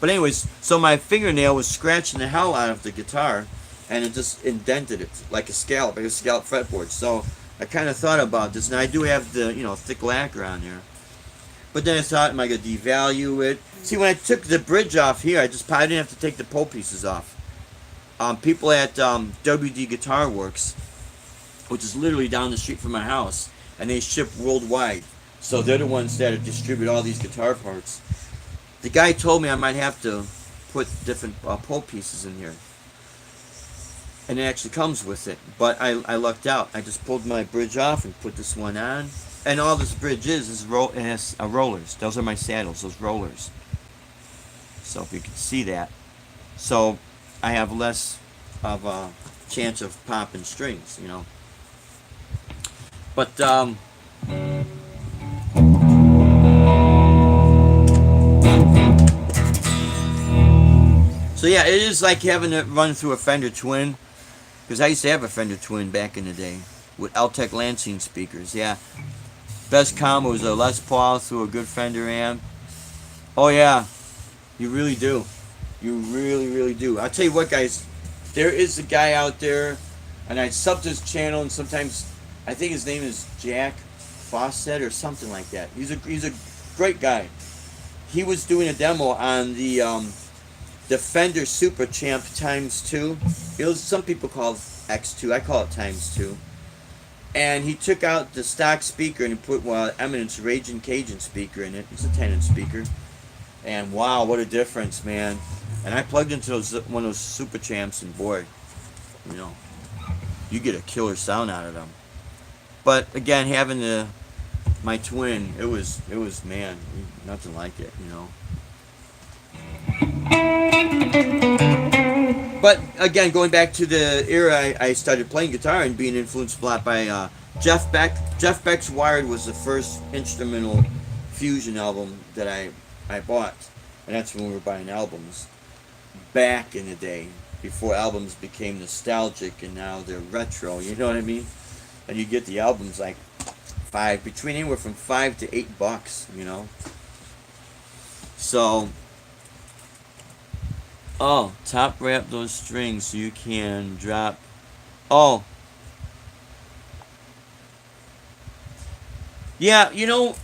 anyways, so my fingernail was scratching the hell out of the guitar, and it just indented it like a scallop fretboard. So I kind of thought about this. Now I do have the, you know, thick lacquer on there. But then I thought, am I going to devalue it? See, when I took the bridge off here, I didn't have to take the pole pieces off. People at WD Guitar Works, which is literally down the street from my house, and they ship worldwide. So they're the ones that distribute all these guitar parts. The guy told me I might have to put different pole pieces in here. And it actually comes with it. But I lucked out. I just pulled my bridge off and put this one on. And all this bridge is it has rollers. Those are my saddles, those rollers. So if you can see that. So I have less of a chance of popping strings, you know. But, so yeah, it is like having to run through a Fender Twin. Because I used to have a Fender Twin back in the day. With Altec Lansing speakers, yeah. Best combo is a Les Paul through a good Fender amp. Oh yeah, you really do. You really, really do. I'll tell you what, guys. There is a guy out there, and I subbed his channel, and sometimes I think his name is Jack Fawcett or something like that. He's a great guy. He was doing a demo on the Fender Super Champ ×2. It was, some people call it X2. I call it ×2. And he took out the stock speaker and he put Eminence Raging Cajun speaker in it. It's a 10-inch speaker. And wow, what a difference, man. And I plugged into one of those Super Champs, and boy, you know, you get a killer sound out of them. But again, having my twin, it was man, nothing like it, you know. But again, going back to the era I started playing guitar and being influenced a lot by Jeff Beck. Jeff Beck's Wired was the first instrumental fusion album that I bought. And that's when we were buying albums. Back in the day, before albums became nostalgic and now they're retro, you know what I mean? And you get the albums like between anywhere from $5 to $8, you know? So, oh, top wrap those strings so you can drop. Oh, Yeah, you know,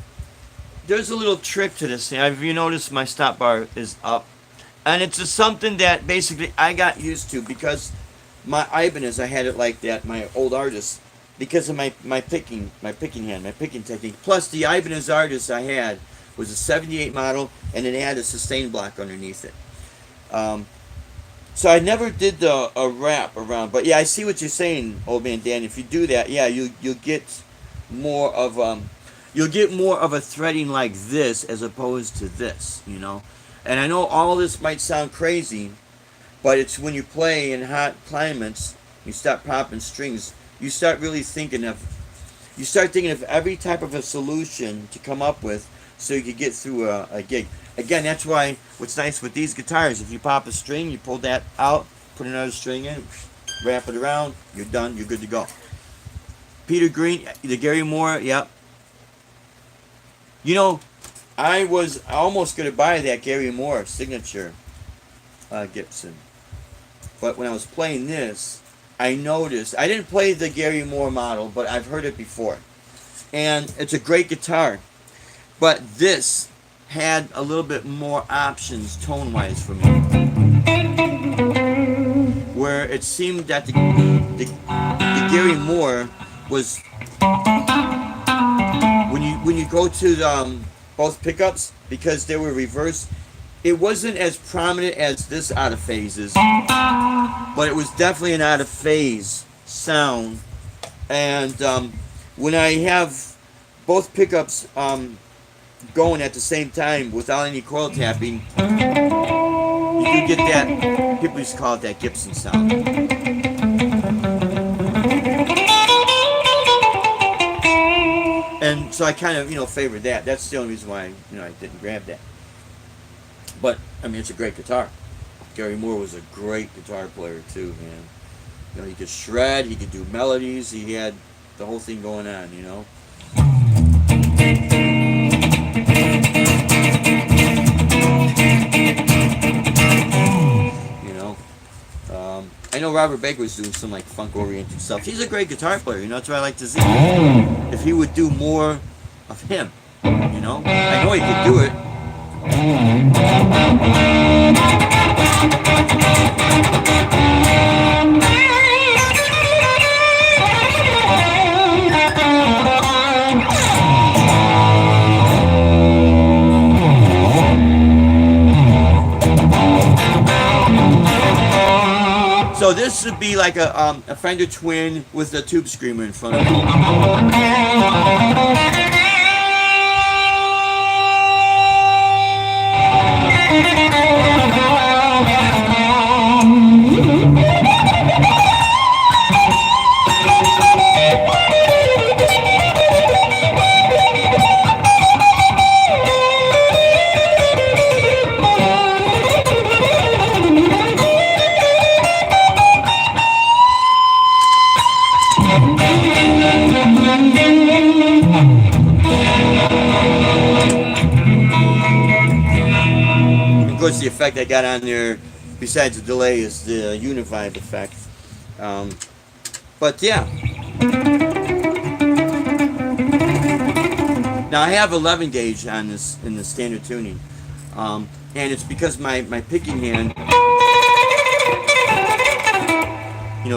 there's a little trick to this thing. Have you noticed my stop bar is up? And it's just something that basically I got used to because my Ibanez, I had it like that, my old artist, because of my picking hand, my picking technique. Plus, the Ibanez artist I had was a 78 model, and it had a sustain block underneath it. Um, so I never did a wrap around, but yeah, I see what you're saying, old man Dan. If you do that, yeah, you'll get more of you'll get more of a threading like this as opposed to this, you know. And I know all this might sound crazy, but it's when you play in hot climates, you start popping strings, you start really thinking of, you start thinking of every type of a solution to come up with so you could get through a gig. Again, that's why what's nice with these guitars, if you pop a string, you pull that out, put another string in, wrap it around, you're done, you're good to go. Peter Green, the Gary Moore, yep. You know, I was almost going to buy that Gary Moore signature Gibson. But when I was playing this, I noticed, I didn't play the Gary Moore model, but I've heard it before. And it's a great guitar. But this had a little bit more options tone-wise for me. Where it seemed that the Gary Moore was, when you go to both pickups, because they were reversed, it wasn't as prominent as this out of phases, but it was definitely an out of phase sound. And when I have both pickups going at the same time without any coil tapping, you can get that, people used to call it that Gibson sound. And so I kind of, favored that. That's the only reason why, I didn't grab that. But, I mean, it's a great guitar. Gary Moore was a great guitar player, too, man. He could shred, he could do melodies, he had the whole thing going on, I know Robert Baker was doing some, funk-oriented stuff. He's a great guitar player, that's what I like to see. If he would do more of him, I know he could do it. So this would be like a Fender Twin with a tube screamer in front of it. Of course, the effect I got on there, besides the delay, is the Univibe effect. But yeah. Now I have 11 gauge on this in the standard tuning, and it's because my picking hand,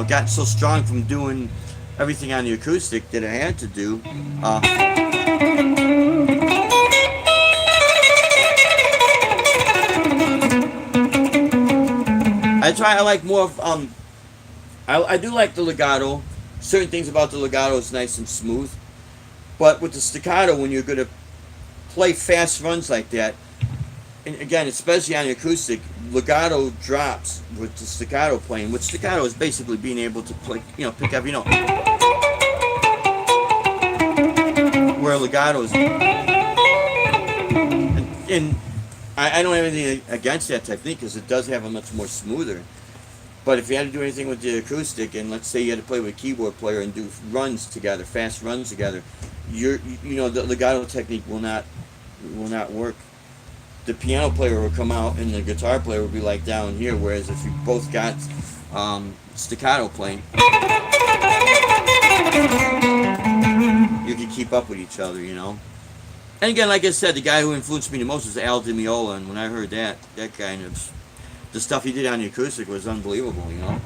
got so strong from doing everything on the acoustic that I had to do. I like more of, I do like the legato. Certain things about the legato is nice and smooth. But with the staccato, when you're going to play fast runs like that, and again, especially on the acoustic, legato drops with the staccato playing. With staccato is basically being able to play, pick every note. Where legato is, and I don't have anything against that technique because it does have a much more smoother. But if you had to do anything with the acoustic, and let's say you had to play with a keyboard player and do runs together, fast runs together, the legato technique will not work. The piano player will come out and the guitar player will be like down here, whereas if you both got staccato playing, you can keep up with each other, you know. And again, like I said, the guy who influenced me the most was Al Di Meola, and when I heard that kind of the stuff he did on the acoustic was unbelievable, you know.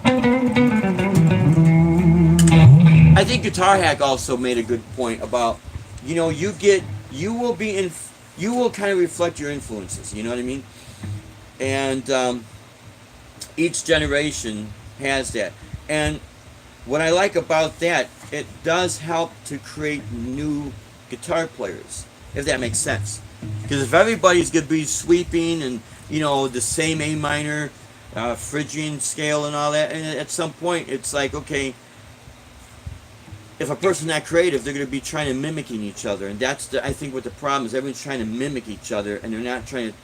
I think Guitar Hack also made a good point about, you know, you will be in, you will kind of reflect your influences, you know what I mean? And each generation has that. And what I like about that, it does help to create new guitar players, if that makes sense. Because if everybody's going to be sweeping and, you know, the same A minor, Phrygian scale and all that, and at some point it's like, okay, if a person's not creative, they're going to be trying to mimicking each other. And that's, I think, what the problem is. Everyone's trying to mimic each other, and they're not trying to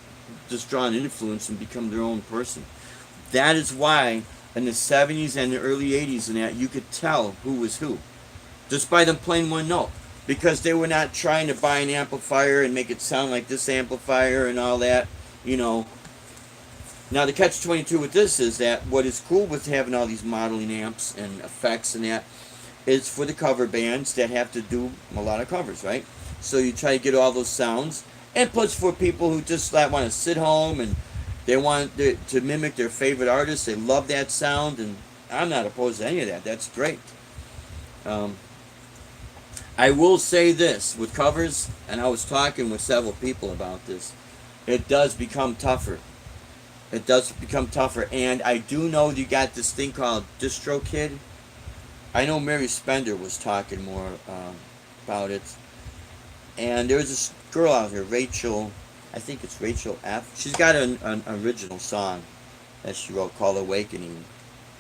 just draw an influence and become their own person. That is why in the 70s and the early 80s and that, you could tell who was who just by them playing one note, because they were not trying to buy an amplifier and make it sound like this amplifier and all that, you know. Now the catch-22 with this is that what is cool with having all these modeling amps and effects and that is for the cover bands that have to do a lot of covers, right? So you try to get all those sounds, and plus for people who just want to sit home and they want to mimic their favorite artists, they love that sound, and I'm not opposed to any of that. That's great. I will say this with covers, and I was talking with several people about this, it does become tougher. It does become tougher, and I do know you got this thing called DistroKid. I know Mary Spender was talking more about it, and there's this girl out here, Rachel, I think it's Rachel F. She's got an original song that she wrote called Awakening.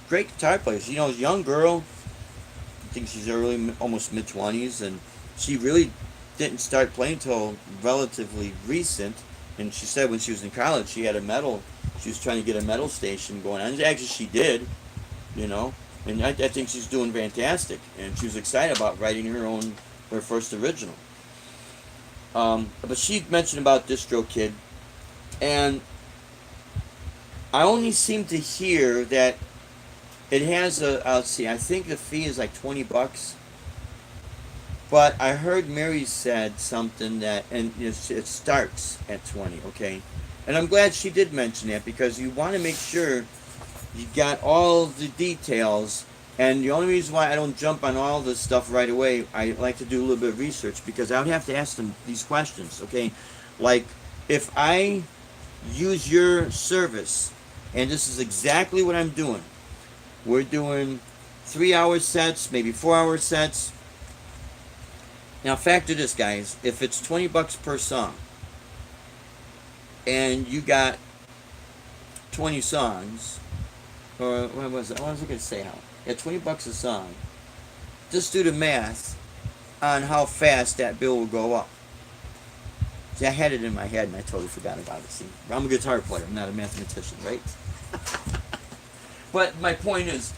Great guitar player. You know, young girl, I think she's early, almost mid-20s, and she really didn't start playing until relatively recent. And she said when she was in college, she had she was trying to get a metal station going on. And actually, she did, you know. And I think she's doing fantastic. And she was excited about writing her first original. But she mentioned about DistroKid. And I only seem to hear that it has let's see, I think the fee is like $20. But I heard Mary said something that, and it starts at 20, okay? And I'm glad she did mention that, because you want to make sure you got all the details. And the only reason why I don't jump on all this stuff right away, I like to do a little bit of research, because I would have to ask them these questions, okay? Like, if I use your service, and this is exactly what I'm doing, we're doing 3-hour sets, maybe 4-hour sets. Now factor this, guys, if it's $20 per song, and you got 20 songs, or what was I going to say now? Yeah, $20 a song. Just do the math on how fast that bill will go up. See, I had it in my head and I totally forgot about it. See, I'm a guitar player. I'm not a mathematician, right? But my point is,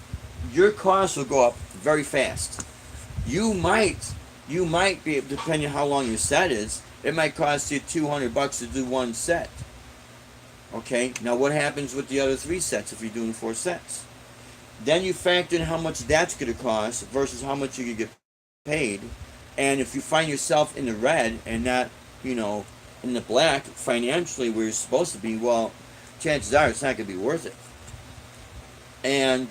your costs will go up very fast. You might be, depending on how long your set is, it might cost you $200 to do one set. Okay, now what happens with the other 3 sets if you're doing 4 sets? Then you factor in how much that's going to cost versus how much you could get paid. And if you find yourself in the red and not, you know, in the black financially where you're supposed to be, well, chances are it's not going to be worth it. And,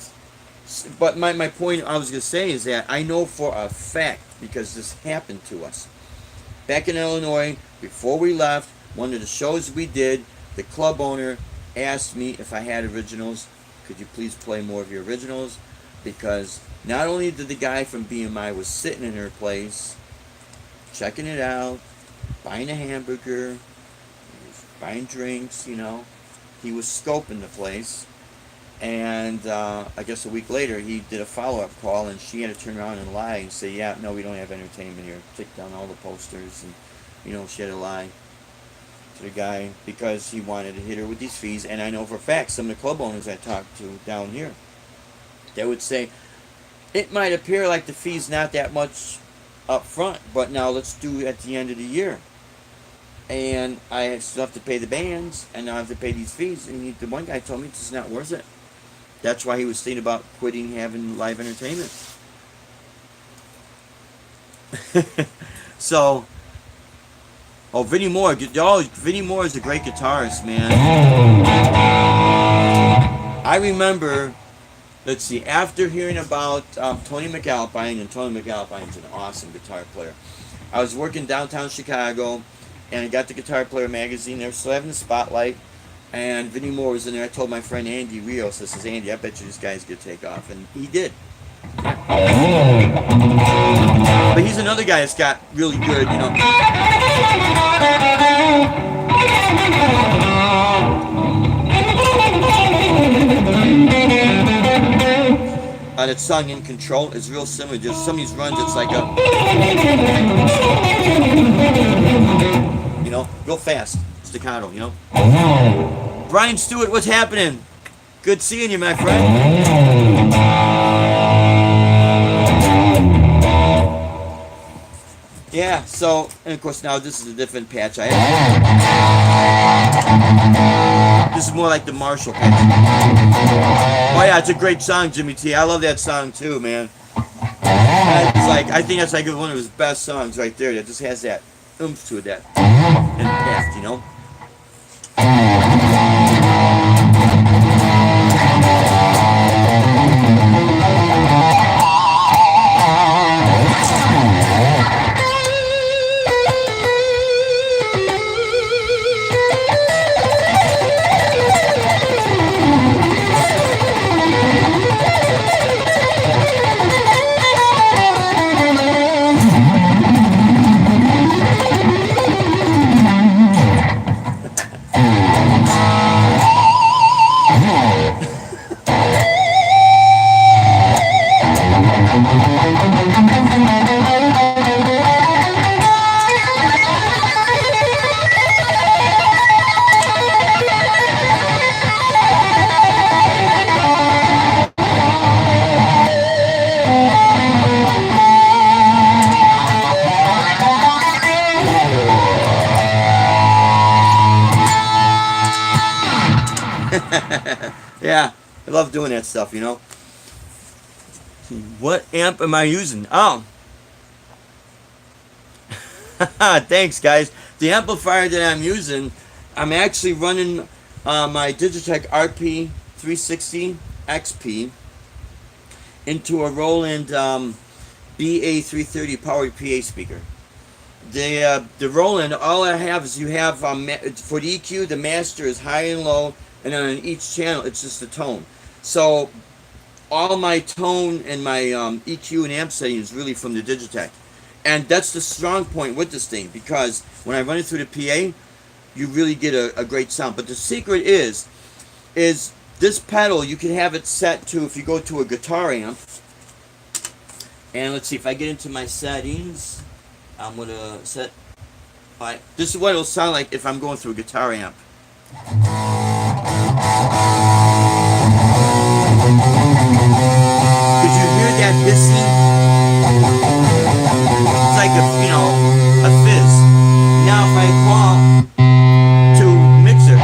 but my point I was going to say is that I know for a fact, because this happened to us. Back in Illinois, before we left, one of the shows we did, the club owner asked me if I had originals. Could you please play more of your originals? Because not only did the guy from BMI was sitting in her place, checking it out, buying a hamburger, buying drinks, you know, he was scoping the place. And I guess a week later, he did a follow-up call, and she had to turn around and lie and say, yeah, no, we don't have entertainment here. Take down all the posters, and, you know, she had to lie to the guy because he wanted to hit her with these fees. And I know for a fact, some of the club owners I talked to down here, they would say, it might appear like the fee's not that much up front, but now let's do it at the end of the year. And I still have to pay the bands, and now I have to pay these fees. And the one guy told me it's just not worth it. That's why he was thinking about quitting having live entertainment. So, oh, Vinnie Moore. Oh, Vinnie Moore is a great guitarist, man. I remember, let's see, after hearing about Tony McAlpine, and Tony McAlpine's an awesome guitar player. I was working downtown Chicago, and I got the Guitar Player magazine. They were still having the spotlight, and Vinnie Moore was in there. I told my friend Andy Rios, I says, Andy, I bet you this guy's going to take off. And he did. But he's another guy that's got really good, you know. That song In Control is real similar. Just some of these runs, it's like a, you know, real fast staccato, you know. Brian Stewart, what's happening? Good seeing you, my friend. Yeah, so, and of course now this is a different patch I have. This is more like the Marshall patch. Oh yeah, it's a great song, Jimmy T. I love that song too, man. It's like, I think that's like one of his best songs right there. That just has that oomph to it, that impact, you know. Yeah, I love doing that stuff, you know. What amp am I using? Oh. Thanks, guys. The amplifier that I'm using, I'm actually running my Digitech RP 360 XP into a Roland BA330 powered PA speaker. The Roland, all I have is you have for the EQ, the master is high and low, and then on each channel it's just a tone. So all my tone and my EQ and amp setting is really from the Digitech, and that's the strong point with this thing, because when I run it through the PA, you really get a great sound. But the secret is this pedal. You can have it set to, if you go to a guitar amp, and let's see if I get into my settings. I'm gonna set. Alright, this is what it'll sound like if I'm going through a guitar amp. Could you hear that hissing? It's like a, you know, a fizz. Now if I call to mixer,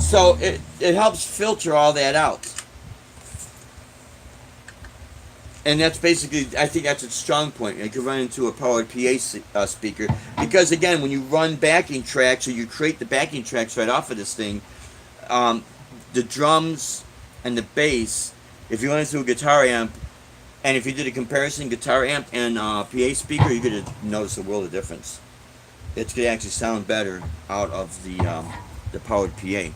so it helps filter all that out. And that's basically, I think that's its strong point. You can run into a powered PA speaker. Because again, when you run backing tracks, or you create the backing tracks right off of this thing, the drums and the bass, if you went into a guitar amp, and if you did a comparison, guitar amp and PA speaker, you're going to notice a world of difference. It's going to actually sound better out of the powered PA.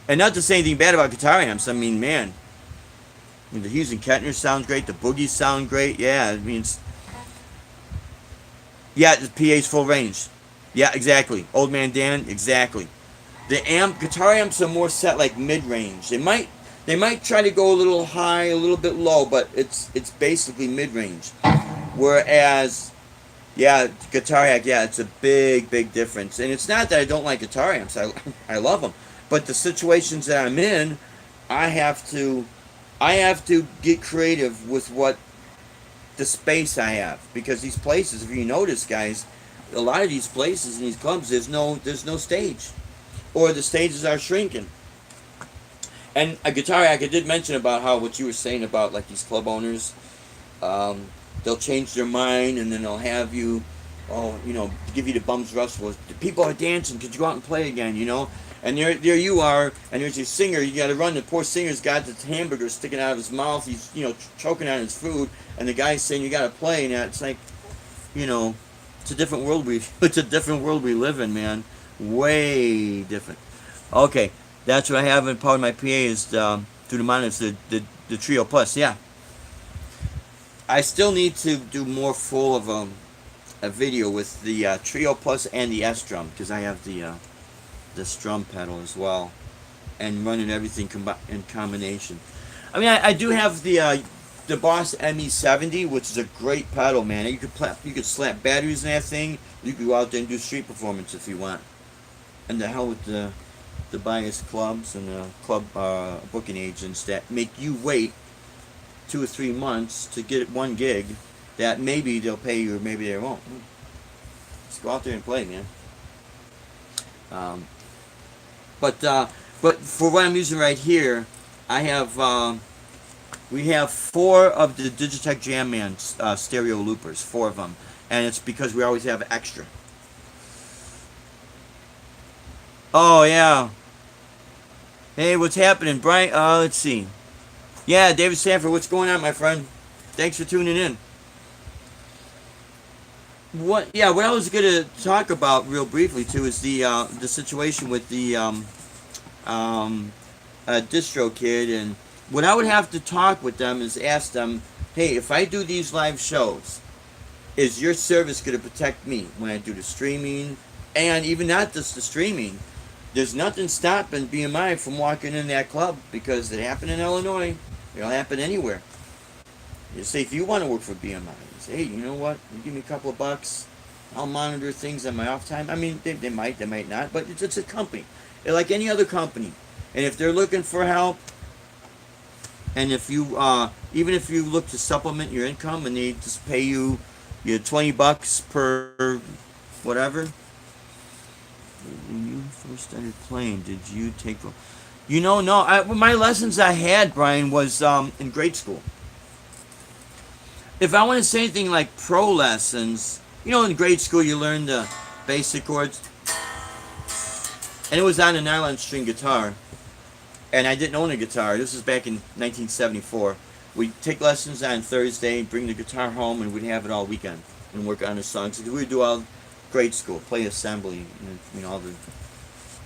And not to say anything bad about guitar amps, I mean, man, the Hughes and Kettner sounds great. The Boogies sound great. Yeah, it means. Yeah, the PA's full range. Yeah, exactly. Old Man Dan, exactly. The guitar amps are more set like mid-range. They might try to go a little high, a little bit low, but it's basically mid-range. Whereas, yeah, guitar amp, yeah, it's a big difference. And it's not that I don't like guitar amps. I love them, but the situations that I'm in, I have to get creative with what the space I have, because these places, if you notice, guys, a lot of these places in these clubs, there's no stage, or the stages are shrinking. And a guitar hack, I did mention about how what you were saying about like these club owners, um, they'll change their mind and then they'll have you, oh, give you the bum's rush. Well, the people are dancing. Could you go out and play again? And there you are, and there's your singer. You got to run. The poor singer's got this hamburger sticking out of his mouth. He's choking on his food, and the guy's saying you got to play. And it's like, you know, it's a different world it's a different world we live in, man. Way different. Okay, that's what I have in part of my PA is through the monitors, the Trio Plus. Yeah, I still need to do more full of a video with the Trio Plus and the S drum because I have the strum pedal as well, and running everything in combination. I mean, I do have the Boss ME70, which is a great pedal, man. You could slap batteries in that thing. You could go out there and do street performance if you want. And the hell with the biased clubs and the club booking agents that make you wait 2 or 3 months to get one gig that maybe they'll pay you or maybe they won't. Just go out there and play, man. But for what I'm using right here, I have we have 4 of the Digitech Jam Man stereo loopers, 4 of them, and it's because we always have extra. Oh yeah. Hey, what's happening, Brian? Let's see. Yeah, David Sanford, what's going on, my friend? Thanks for tuning in. What I was gonna talk about real briefly too is the situation with the distro kid, and what I would have to talk with them is ask them, hey, if I do these live shows, is your service gonna protect me when I do the streaming, and even not just the streaming? There's nothing stopping BMI from walking in that club because it happened in Illinois. It'll happen anywhere. You say if you want to work for BMI, you say, hey, you know what? You give me a couple of bucks, I'll monitor things on my off time. I mean, they might not, but it's a company. They're like any other company. And if they're looking for help, and if you even if you look to supplement your income and they just pay you your $20 per whatever. When you first started playing, did you take? No. My lessons I had, Brian, was in grade school. If I want to say anything like pro lessons, in grade school you learn the basic chords, and it was on a nylon string guitar, and I didn't own a guitar. This was back in 1974. We'd take lessons on Thursday, bring the guitar home, and we'd have it all weekend and work on the songs. We'd do all grade school, play assembly, and all the.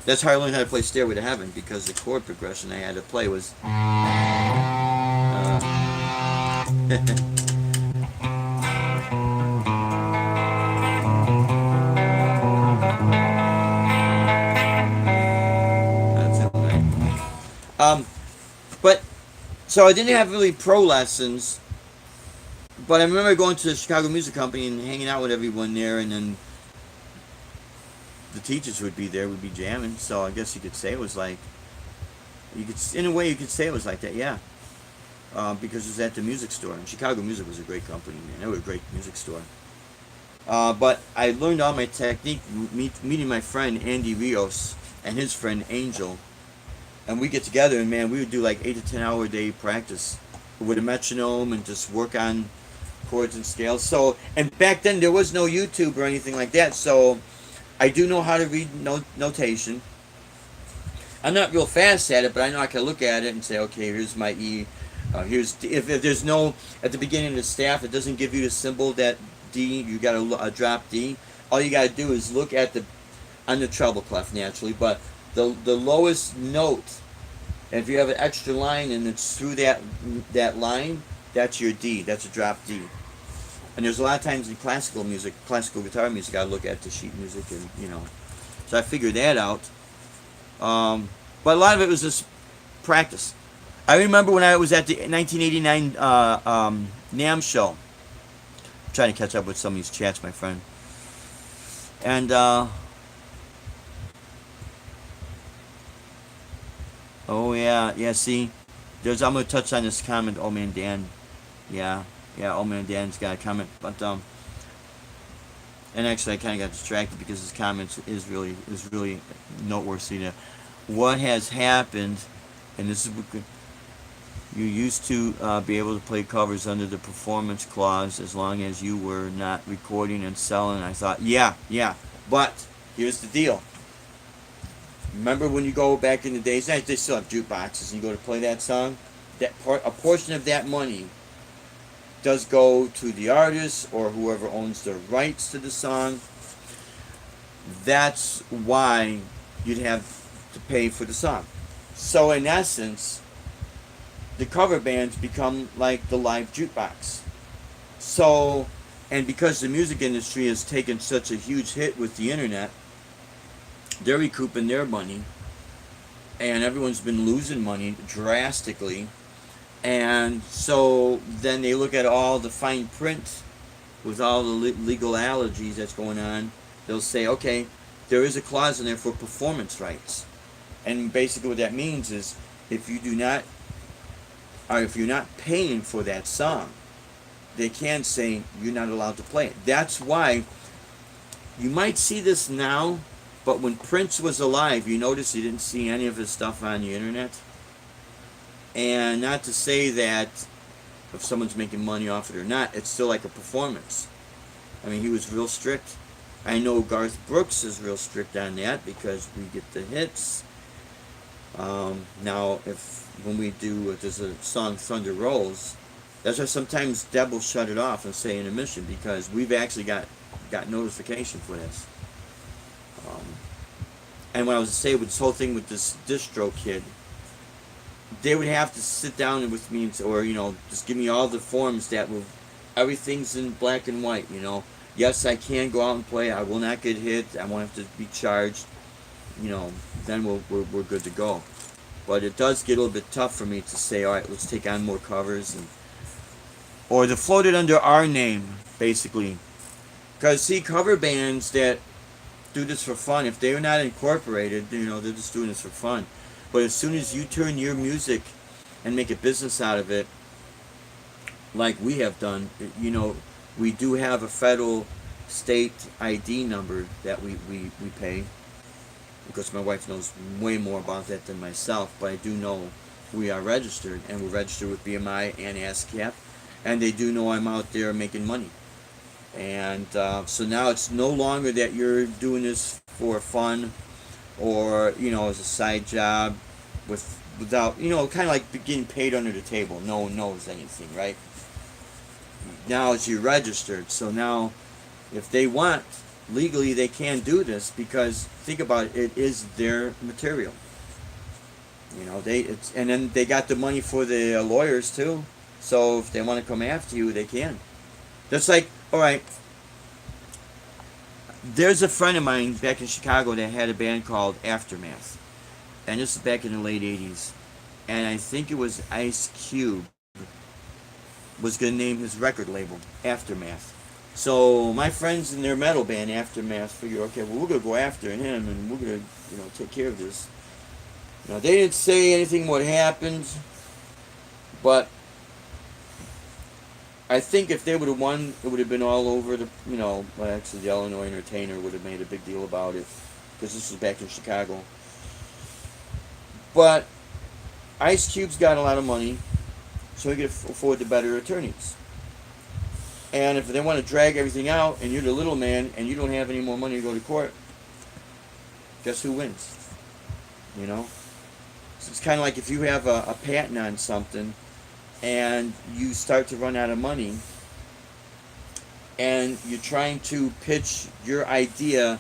That's how I learned how to play Stairway to Heaven because the chord progression I had to play was. That's it, man. But so I didn't have really pro lessons, but I remember going to the Chicago Music Company and hanging out with everyone there, and then the teachers would be there, would be jamming. So I guess you could say it was like, in a way, you could say it was like that, yeah. Because it was at the music store, and Chicago Music was a great company, man. They were a great music store. But I learned all my technique meeting my friend Andy Rios and his friend Angel, and we get together and man, we would do like 8 to 10 hour a day practice with a metronome and just work on chords and scales. So, and back then there was no YouTube or anything like that, so I do know how to read notation. I'm not real fast at it, but I know I can look at it and say, okay, here's my E. If there's no, at the beginning of the staff, it doesn't give you the symbol that D, you got a drop D. All you got to do is look at on the treble clef naturally, but the lowest note, and if you have an extra line and it's through that line, that's your D, that's a drop D. And there's a lot of times in classical guitar music, I look at the sheet music and, so I figured that out. But a lot of it was just practice. I remember when I was at the 1989 NAMM show. I'm trying to catch up with some of these chats, my friend. And, oh yeah, see, I'm going to touch on this comment, Old Man Dan. Yeah, Old Man Dan's got a comment, but and actually I kind of got distracted because his comments is really noteworthy. What has happened and this is you used to be able to play covers under the performance clause as long as you were not recording and selling. I thought, yeah, yeah, but here's the deal. Remember when you go back in the days, they still have jukeboxes, and you go to play that song? A portion of that money does go to the artist or whoever owns the rights to the song. That's why you'd have to pay for the song. So in essence, the cover bands become like the live jukebox. So, and because the music industry has taken such a huge hit with the internet, they're recouping their money, and everyone's been losing money drastically. And so then they look at all the fine print with all the legalities that's going on. They'll say, okay, there is a clause in there for performance rights. And basically what that means is if you do not, or if you're not paying for that song, they can say you're not allowed to play it. That's why you might see this now, but when Prince was alive, you notice you didn't see any of his stuff on the internet. And not to say that if someone's making money off it or not, it's still like a performance. I mean, he was real strict. I know Garth Brooks is real strict on that because we get the hits. Now, when we do, there's a song Thunder Rolls, that's why sometimes Deb will shut it off and say intermission because we've actually got notification for this. And what I was saying with this whole thing with this distro kid, they would have to sit down with me or just give me all the forms that will, everything's in black and white. Yes, I can go out and play. I will not get hit. I won't have to be charged. Then we're good to go. But it does get a little bit tough for me to say, all right, let's take on more covers or to float it under our name, basically. Because see, cover bands that do this for fun, if they're not incorporated, they're just doing this for fun. But as soon as you turn your music and make a business out of it, like we have done, we do have a federal state ID number that we pay. Because my wife knows way more about that than myself, but I do know we are registered, and we're registered with BMI and ASCAP, and they do know I'm out there making money. And so now it's no longer that you're doing this for fun or, as a side job without, kind of like getting paid under the table. No one knows anything, right? Now it's you're registered. So now if they want, legally they can do this because think about it, it is their material. And then they got the money for the lawyers too. So if they want to come after you, they can. That's like, all right, there's a friend of mine back in Chicago that had a band called Aftermath. And this is back in the late 80s. And I think it was Ice Cube was going to name his record label Aftermath. So my friends in their metal band Aftermath figured, okay, well, we're going to go after him and we're going to, take care of this. Now, they didn't say anything what happened, but I think if they would have won, it would have been all over the, actually the Illinois Entertainer would have made a big deal about it because this was back in Chicago. But Ice Cube's got a lot of money, so he could afford the better attorneys. And if they want to drag everything out and you're the little man and you don't have any more money to go to court, guess who wins? So it's kind of like if you have a patent on something and you start to run out of money and you're trying to pitch your idea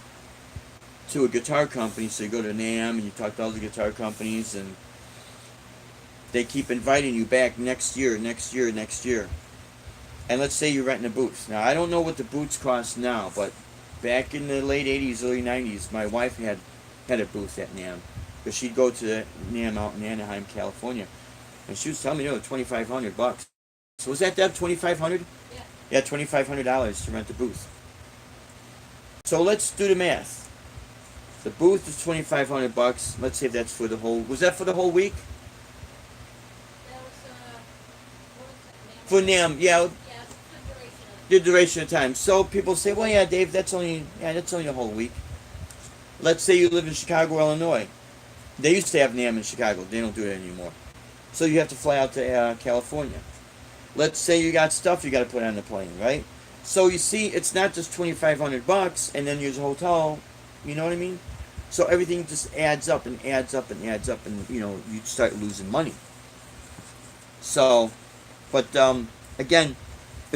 to a guitar company, so you go to NAMM and you talk to all the guitar companies and they keep inviting you back next year. And let's say you're renting a booth. Now, I don't know what the booths cost now, but back in the late 80s, early 90s, my wife had a booth at NAMM. Because she'd go to NAMM out in Anaheim, California. And she was telling me, $2,500. So was that Deb, $2,500? Yeah. Yeah, $2,500 to rent the booth. So let's do the math. The booth is $2,500. Let's say that's for the whole. Was that for the whole week? That was, For NAMM, yeah. Yeah, the duration of The duration of time. So people say, well, yeah, Dave, that's only a whole week. Let's say you live in Chicago, Illinois. They used to have NAM in Chicago. They don't do it anymore. So you have to fly out to California. Let's say you got stuff you got to put on the plane, right? So you see, it's not just $2,500 and then use a hotel. You know what I mean? So everything just adds up and adds up and adds up, and you start losing money. So, but again,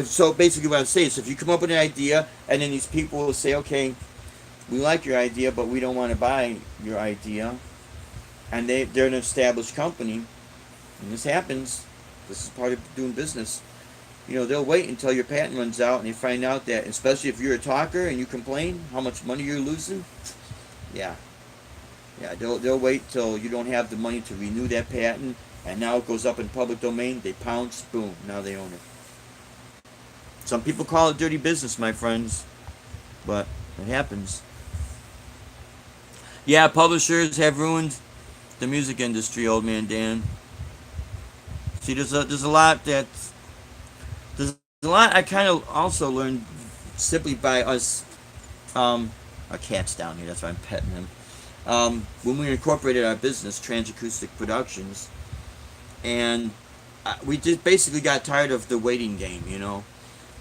so basically what I'm saying is, if you come up with an idea and then these people will say, okay, we like your idea, but we don't want to buy your idea, and they're an established company, and this happens. This is part of doing business. They'll wait until your patent runs out, and they find out that, especially if you're a talker and you complain how much money you're losing. Yeah, they'll wait till you don't have the money to renew that patent, and now it goes up in public domain. They pounce, boom, now they own it. Some people call it dirty business, my friends, but it happens. Yeah, publishers have ruined the music industry, old man Dan. See, there's a lot that there's a lot I kind of also learned simply by us. Our cat's down here, that's why I'm petting him. When we incorporated our business, Transacoustic Productions, and we just basically got tired of the waiting game.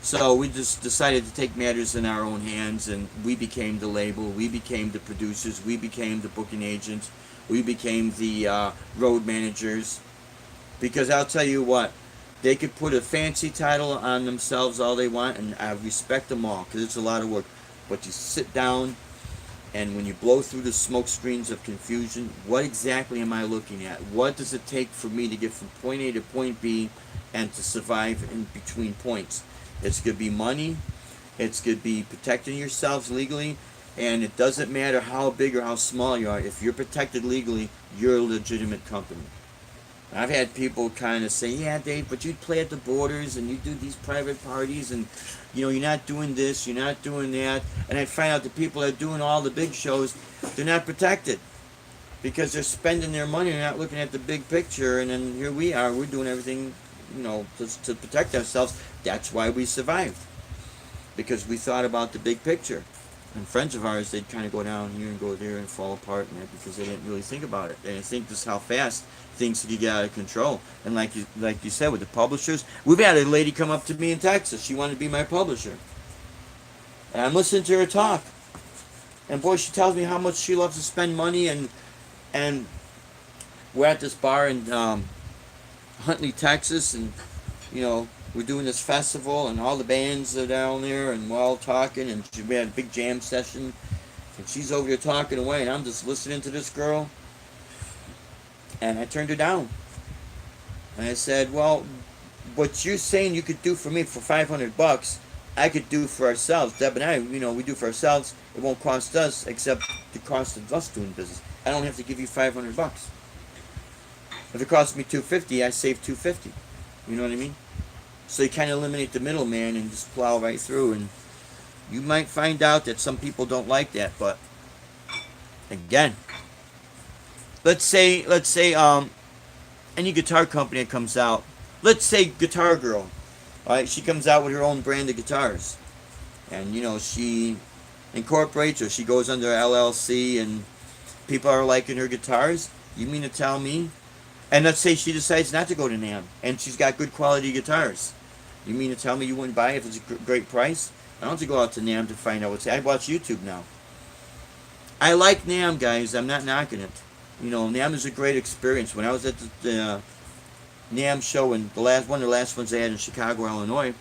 So we just decided to take matters in our own hands, and we became the label, we became the producers, we became the booking agents, we became the road managers. Because I'll tell you what, they could put a fancy title on themselves all they want, and I respect them all, because it's a lot of work. But you sit down, and when you blow through the smoke screens of confusion, what exactly am I looking at? What does it take for me to get from point A to point B and to survive in between points? It's going to be money. It's going to be protecting yourselves legally. And it doesn't matter how big or how small you are. If you're protected legally, you're a legitimate company. I've had people kind of say, yeah, Dave, but you play at the borders and you do these private parties and, you're not doing this, you're not doing that. And I find out the people that are doing all the big shows, they're not protected because they're spending their money, they're not looking at the big picture. And then here we are, we're doing everything, to protect ourselves. That's why we survived, because we thought about the big picture. And friends of ours, they'd kind of go down here and go there and fall apart, man, because they didn't really think about it. They didn't think just how fast things could get out of control. And like you said, with the publishers, we've had a lady come up to me in Texas. She wanted to be my publisher. And I'm listening to her talk. And boy, she tells me how much she loves to spend money. And we're at this bar in Huntley, Texas, and, we're doing this festival, and all the bands are down there, and we're all talking, and we had a big jam session, and she's over there talking away, and I'm just listening to this girl, and I turned her down. And I said, well, what you're saying you could do for me for $500, I could do for ourselves. Deb and I, we do for ourselves. It won't cost us except the cost of us doing business. I don't have to give you $500. If it costs me $250, I save $250. You know what I mean? So you kind of eliminate the middleman and just plow right through. And you might find out that some people don't like that. But again, let's say any guitar company that comes out. Let's say Guitar Girl. All right, she comes out with her own brand of guitars, and she incorporates, or she goes under LLC, and people are liking her guitars. You mean to tell me? And let's say she decides not to go to NAMM, and she's got good quality guitars. You mean to tell me you wouldn't buy it if it's a great price? I don't have to go out to NAMM to find out what's. I watch YouTube now. I like NAMM, guys. I'm not knocking it. NAMM is a great experience. When I was at the NAMM show, and one of the last ones they had in Chicago, Illinois,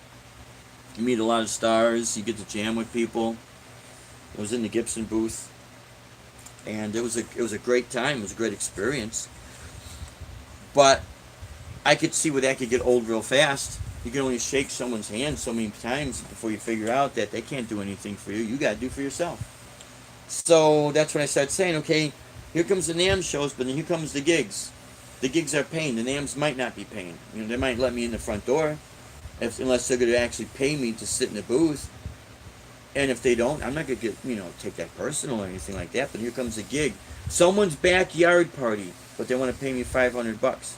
you meet a lot of stars. You get to jam with people. I was in the Gibson booth, and it was a great time. It was a great experience. But I could see where that could get old real fast. You can only shake someone's hand so many times before you figure out that they can't do anything for you. You got to do for yourself. So that's when I started saying, okay, here comes the NAMM shows, but then here comes the gigs. The gigs are paying. The NAMMs might not be paying. They might let me in the front door, unless they're going to actually pay me to sit in the booth. And if they don't, I'm not going to take that personal or anything like that. But here comes a gig. Someone's backyard party, but they want to pay me $500.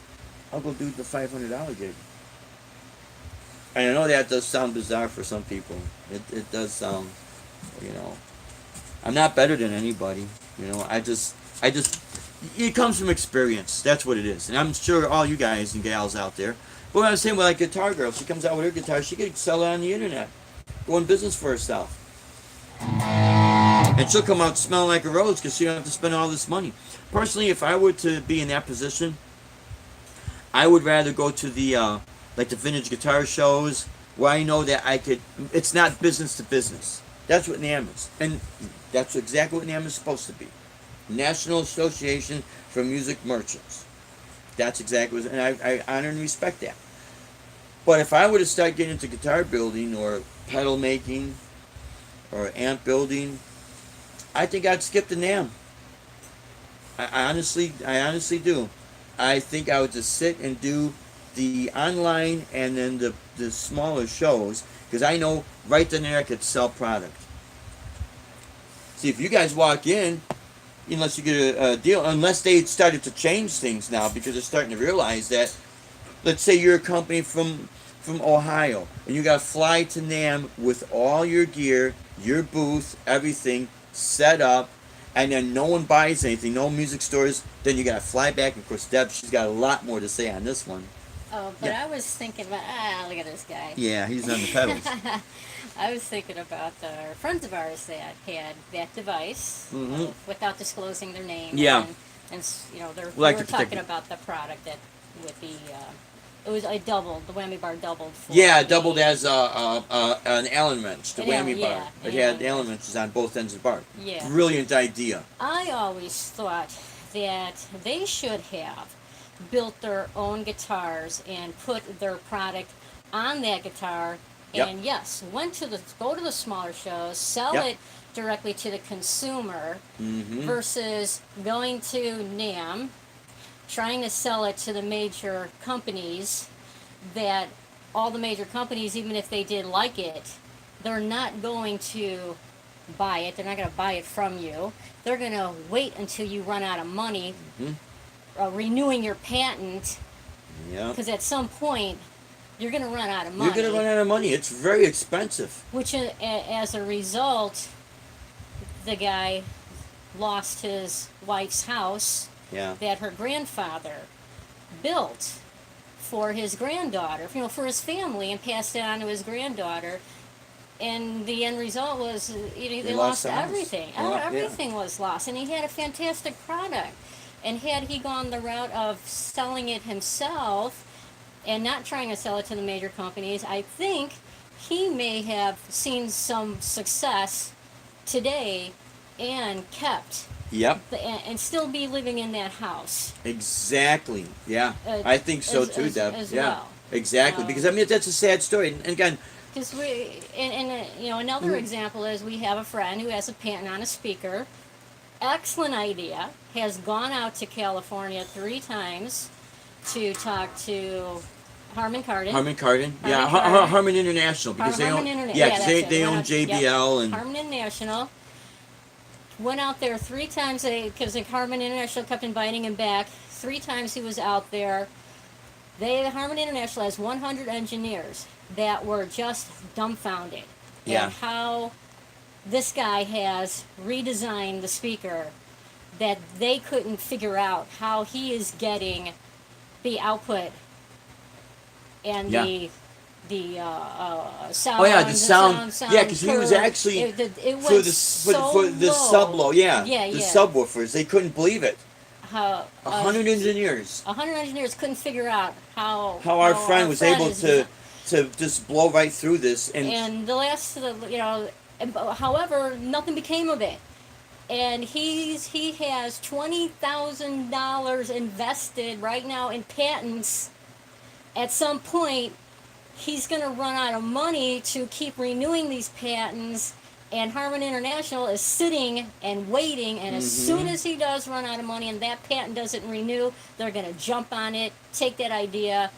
I'll go do the $500 gig. And I know that does sound bizarre for some people. It does sound, I'm not better than anybody. I just It comes from experience. That's what it is. And I'm sure all you guys and gals out there. But what I was saying, well, like Guitar Girl, she comes out with her guitar, she could sell it on the internet, go in business for herself. And she'll come out smelling like a rose because she don't have to spend all this money. Personally, if I were to be in that position, I would rather go to the like the vintage guitar shows where I know that I could. It's not business to business. That's what NAMM is, and that's exactly what NAMM is supposed to be. National Association for Music Merchants. That's exactly what, and I honor and respect that. But if I were to start getting into guitar building or pedal making or amp building, I think I'd skip the NAMM. I honestly do. I think I would just sit and do the online and then the smaller shows because I know right then and there I could sell product. See, if you guys walk in, unless you get a deal, unless they started to change things now because they're starting to realize that, let's say you're a company from Ohio and you got to fly to NAMM with all your gear, your booth, everything set up, and then no one buys anything, no music stores, then you got to fly back. Of course, Deb, she's got a lot more to say on this one. Oh, but yeah. I was thinking about, look at this guy. Yeah, he's on the pedals. I was thinking about friends of ours that had that device without disclosing their name. Yeah. And you know, they like were talking about the product that with the, it was a doubled, the whammy bar doubled. For doubled as an Allen wrench, the whammy bar. Yeah, It had Allen wrenches on both ends of the bar. Yeah. Brilliant idea. I always thought that they should have built their own guitars and put their product on that guitar. Yep. And yes, go to the smaller shows, sell it directly to the consumer versus going to NAMM, trying to sell it to the major companies that all the major companies, even if they did like it, they're not going to buy it. They're not going to buy it from you. They're going to wait until you run out of money renewing your patent. Yeah. Because at some point, you're going to run out of money. You're going to run out of money. It's very expensive. Which, as a result, the guy lost his wife's house that her grandfather built for his granddaughter, for his family, and passed it on to his granddaughter. And the end result was they lost everything. Everything was lost. And he had a fantastic product. And had he gone the route of selling it himself and not trying to sell it to the major companies, I think he may have seen some success today and kept. Yep. And still be living in that house. Exactly. Yeah. I think so too, Deb. As yeah. well. Exactly. Because that's a sad story. And again. Because another example is we have a friend who has a patent on a speaker. Excellent idea. Has gone out to California 3 times to talk to Harman Kardon. Harman International because they own they own JBL and Harman International. Went out there 3 times because Harman International kept inviting him back. 3 times he was out there. Harman International has 100 engineers that were just dumbfounded at how this guy has redesigned the speaker, that they couldn't figure out how he is getting the output and the sound. Oh yeah, the sound. Yeah, because he was actually it for the sub low. Yeah, the subwoofers. They couldn't believe it. 100 engineers. 100 engineers couldn't figure out how our friend was able to just blow right through this. And the last, however, nothing became of it. And he has $20,000 invested right now in patents. At some point, he's going to run out of money to keep renewing these patents. And Harman International is sitting and waiting, and as soon as he does run out of money and that patent doesn't renew, they're going to jump on it, take that idea,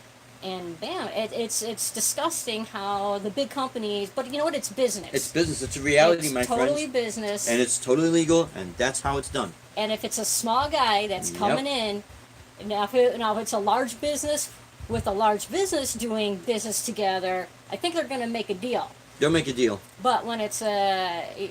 and bam! It's disgusting how the big companies, but you know what? It's business. It's business. It's a reality, my friends. It's totally business. And it's totally legal, and that's how it's done. And if it's a small guy that's coming in, now if it's a large business with a large business doing business together, I think they're going to make a deal. They'll make a deal. But when it's a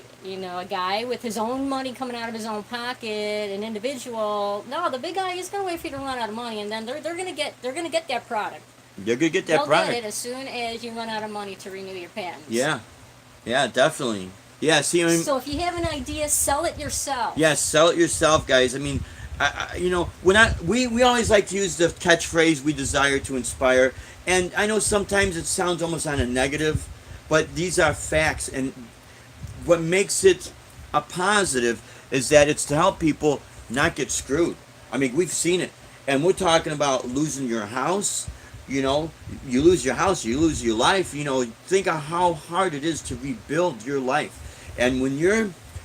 guy with his own money coming out of his own pocket, an individual, no, the big guy is gonna wait for you to run out of money, and then they're gonna get that product. They're gonna get that They'll product. get it as soon as you run out of money to renew your patents. Yeah, yeah, definitely. Yeah, see, I mean, So if you have an idea, sell it yourself. yeah, sell it yourself, guys. I mean, we always like to use the catchphrase "we desire to inspire," and I know sometimes it sounds almost on a negative, but these are facts, and what makes it a positive is that it's to help people not get screwed. I mean, we've seen it, and we're talking about losing your house. You know, you lose your house, you lose your life. You know, think of how hard it is to rebuild your life, and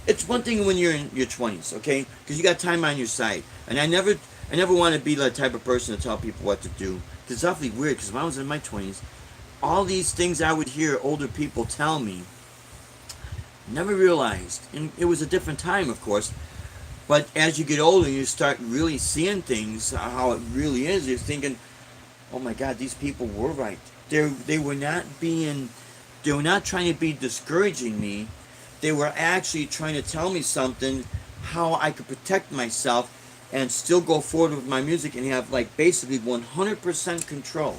it's one thing when you're in your 20s, okay? Because you got time on your side. And I never want to be the type of person to tell people what to do. Because it's awfully weird, because when I was in my 20s, all these things I would hear older people tell me, never realized. And it was a different time, of course. But as you get older, you start really seeing things, how it really is. You're thinking, oh my God, these people were right. They were not trying to be discouraging me. They were actually trying to tell me something, how I could protect myself and still go forward with my music and have like basically 100% control.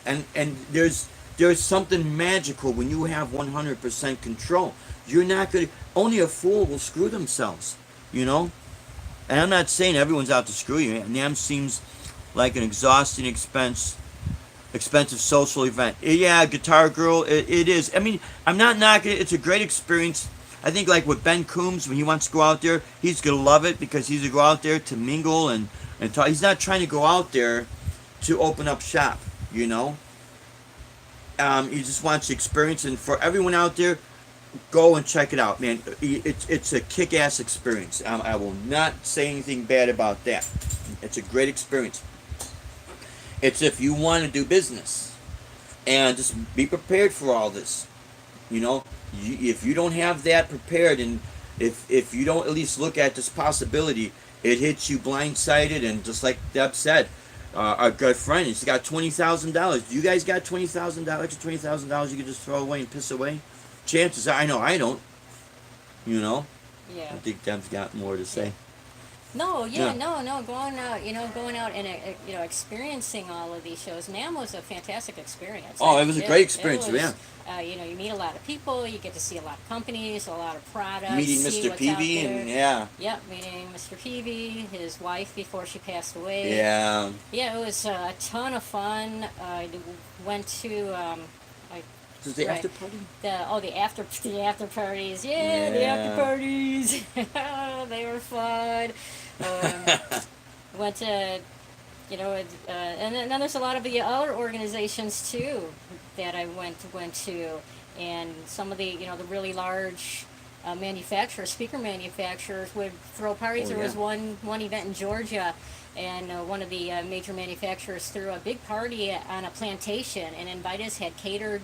And there's something magical when you have 100% control. You're not gonna. Only a fool will screw themselves, you know. And I'm not saying everyone's out to screw you. NAMM seems like an exhausting expensive social event. Yeah, Guitar Girl, it is. I mean, I'm not knocking it. It's a great experience. I think like with Ben Coombs, when he wants to go out there, he's going to love it because he's going to go out there to mingle and talk. He's not trying to go out there to open up shop, you know. He just wants to experience, and for everyone out there, go and check it out, man. It's a kick-ass experience. I will not say anything bad about that. It's a great experience. It's if you want to do business, and just be prepared for all this. You know, if you don't have that prepared, and if you don't at least look at this possibility, it hits you blindsided. And just like Deb said, our good friend, he's got $20,000. You guys got $20,000, extra $20,000 you can just throw away and piss away? Chances are, I know I don't. You know? Yeah. I think Deb's got more to say. No, no, going out and experiencing all of these shows. NAMM was a fantastic experience. Oh, it was a great experience, yeah. You meet a lot of people, you get to see a lot of companies, a lot of products. Meeting see Mr. what's Peavy, out there. and yeah. Yep, meeting Mr. Peavy, his wife before she passed away. Yeah. Yeah, it was a ton of fun. I went to Was the after party? the after parties. Yeah, the after parties. They were fun. Went to, and then there's a lot of the other organizations too that I went to, and some of the the really large speaker manufacturers would throw parties. Oh, There was yeah. one event in Georgia, and one of the major manufacturers threw a big party on a plantation and invited us, had caterer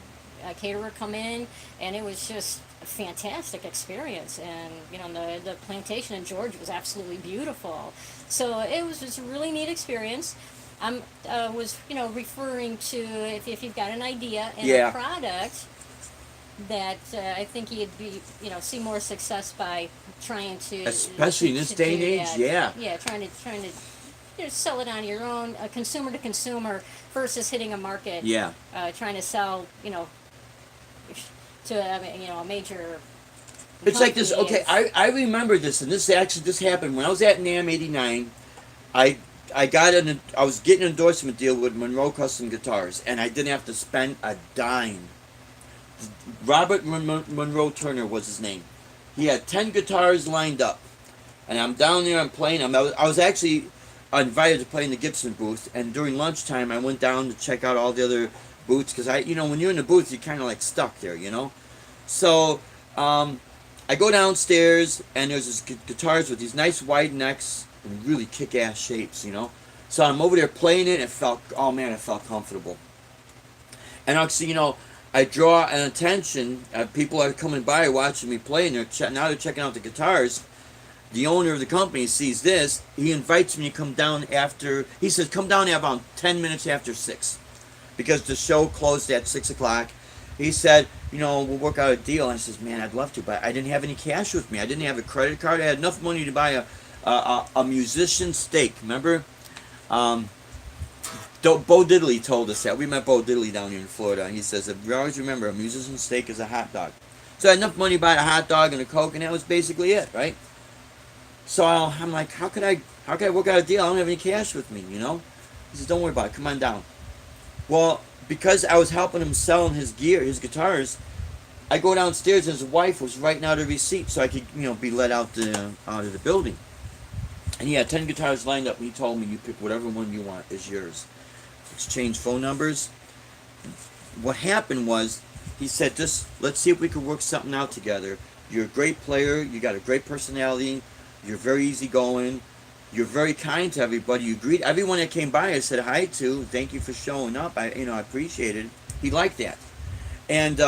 come in, and it was just a fantastic experience. And the plantation in Georgia was absolutely beautiful, so it was just a really neat experience. I'm was referring to if you've got an idea and Yeah. a product that I think you'd be see more success by trying to, Especially in this to day and do age, that. yeah. Trying to sell it on your own, consumer to consumer, versus hitting a market. Yeah. Trying to sell to a major. It's like this. company. Okay, I remember this, and this happened when I was at NAMM '89. I was getting an endorsement deal with Monroe Custom Guitars, and I didn't have to spend a dime. Robert Monroe Turner was his name. He had 10 guitars lined up, and I'm down there. I'm playing them. I was actually invited to play in the Gibson booth, and during lunchtime, I went down to check out all the other booths because when you're in the booth, you're kind of like stuck there, So I go downstairs, and there's these guitars with these nice wide necks and really kick-ass shapes, So I'm over there playing it, and it felt comfortable. And actually, I draw an attention. People are coming by watching me play, and now they're checking out the guitars. The owner of the company sees this. He invites me to come down after. He says, "Come down at about 10 minutes after 6," because the show closed at 6 o'clock. He said, we'll work out a deal. And I says, man, I'd love to, but I didn't have any cash with me. I didn't have a credit card. I had enough money to buy a musician steak. Remember? Bo Diddley told us that. We met Bo Diddley down here in Florida. He says, we always remember, a musician steak is a hot dog. So I had enough money to buy a hot dog and a Coke, and that was basically it, right? So I'm like, how could I work out a deal? I don't have any cash with me, He says, don't worry about it. Come on down. Well, because I was helping him selling his gear, his guitars, I go downstairs and his wife was writing out a receipt so I could, be let out of the building. And he had 10 guitars lined up, and he told me, you pick whatever one you want is yours. Exchange phone numbers. What happened was, he said, just let's see if we can work something out together. You're a great player. You got a great personality. You're very easygoing. You're very kind to everybody. You greet everyone that came by. I said hi to. Thank you for showing up. I appreciate it. He liked that. And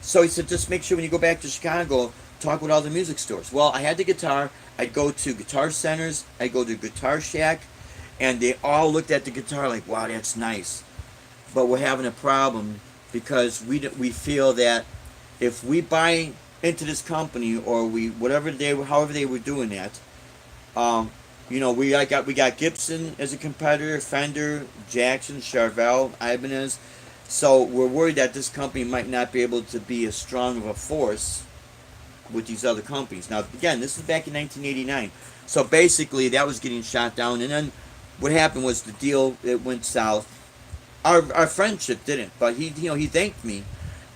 so he said, just make sure when you go back to Chicago, talk with all the music stores. Well, I had the guitar. I'd go to Guitar Centers. I'd go to Guitar Shack. And they all looked at the guitar like, wow, that's nice. But we're having a problem because we feel that if we buy into this company or however they were doing that, we got Gibson as a competitor, Fender, Jackson, Charvel, Ibanez. So we're worried that this company might not be able to be as strong of a force with these other companies. Now, again, this is back in 1989. So basically, that was getting shot down. And then what happened was the deal, it went south. Our friendship didn't, but he thanked me,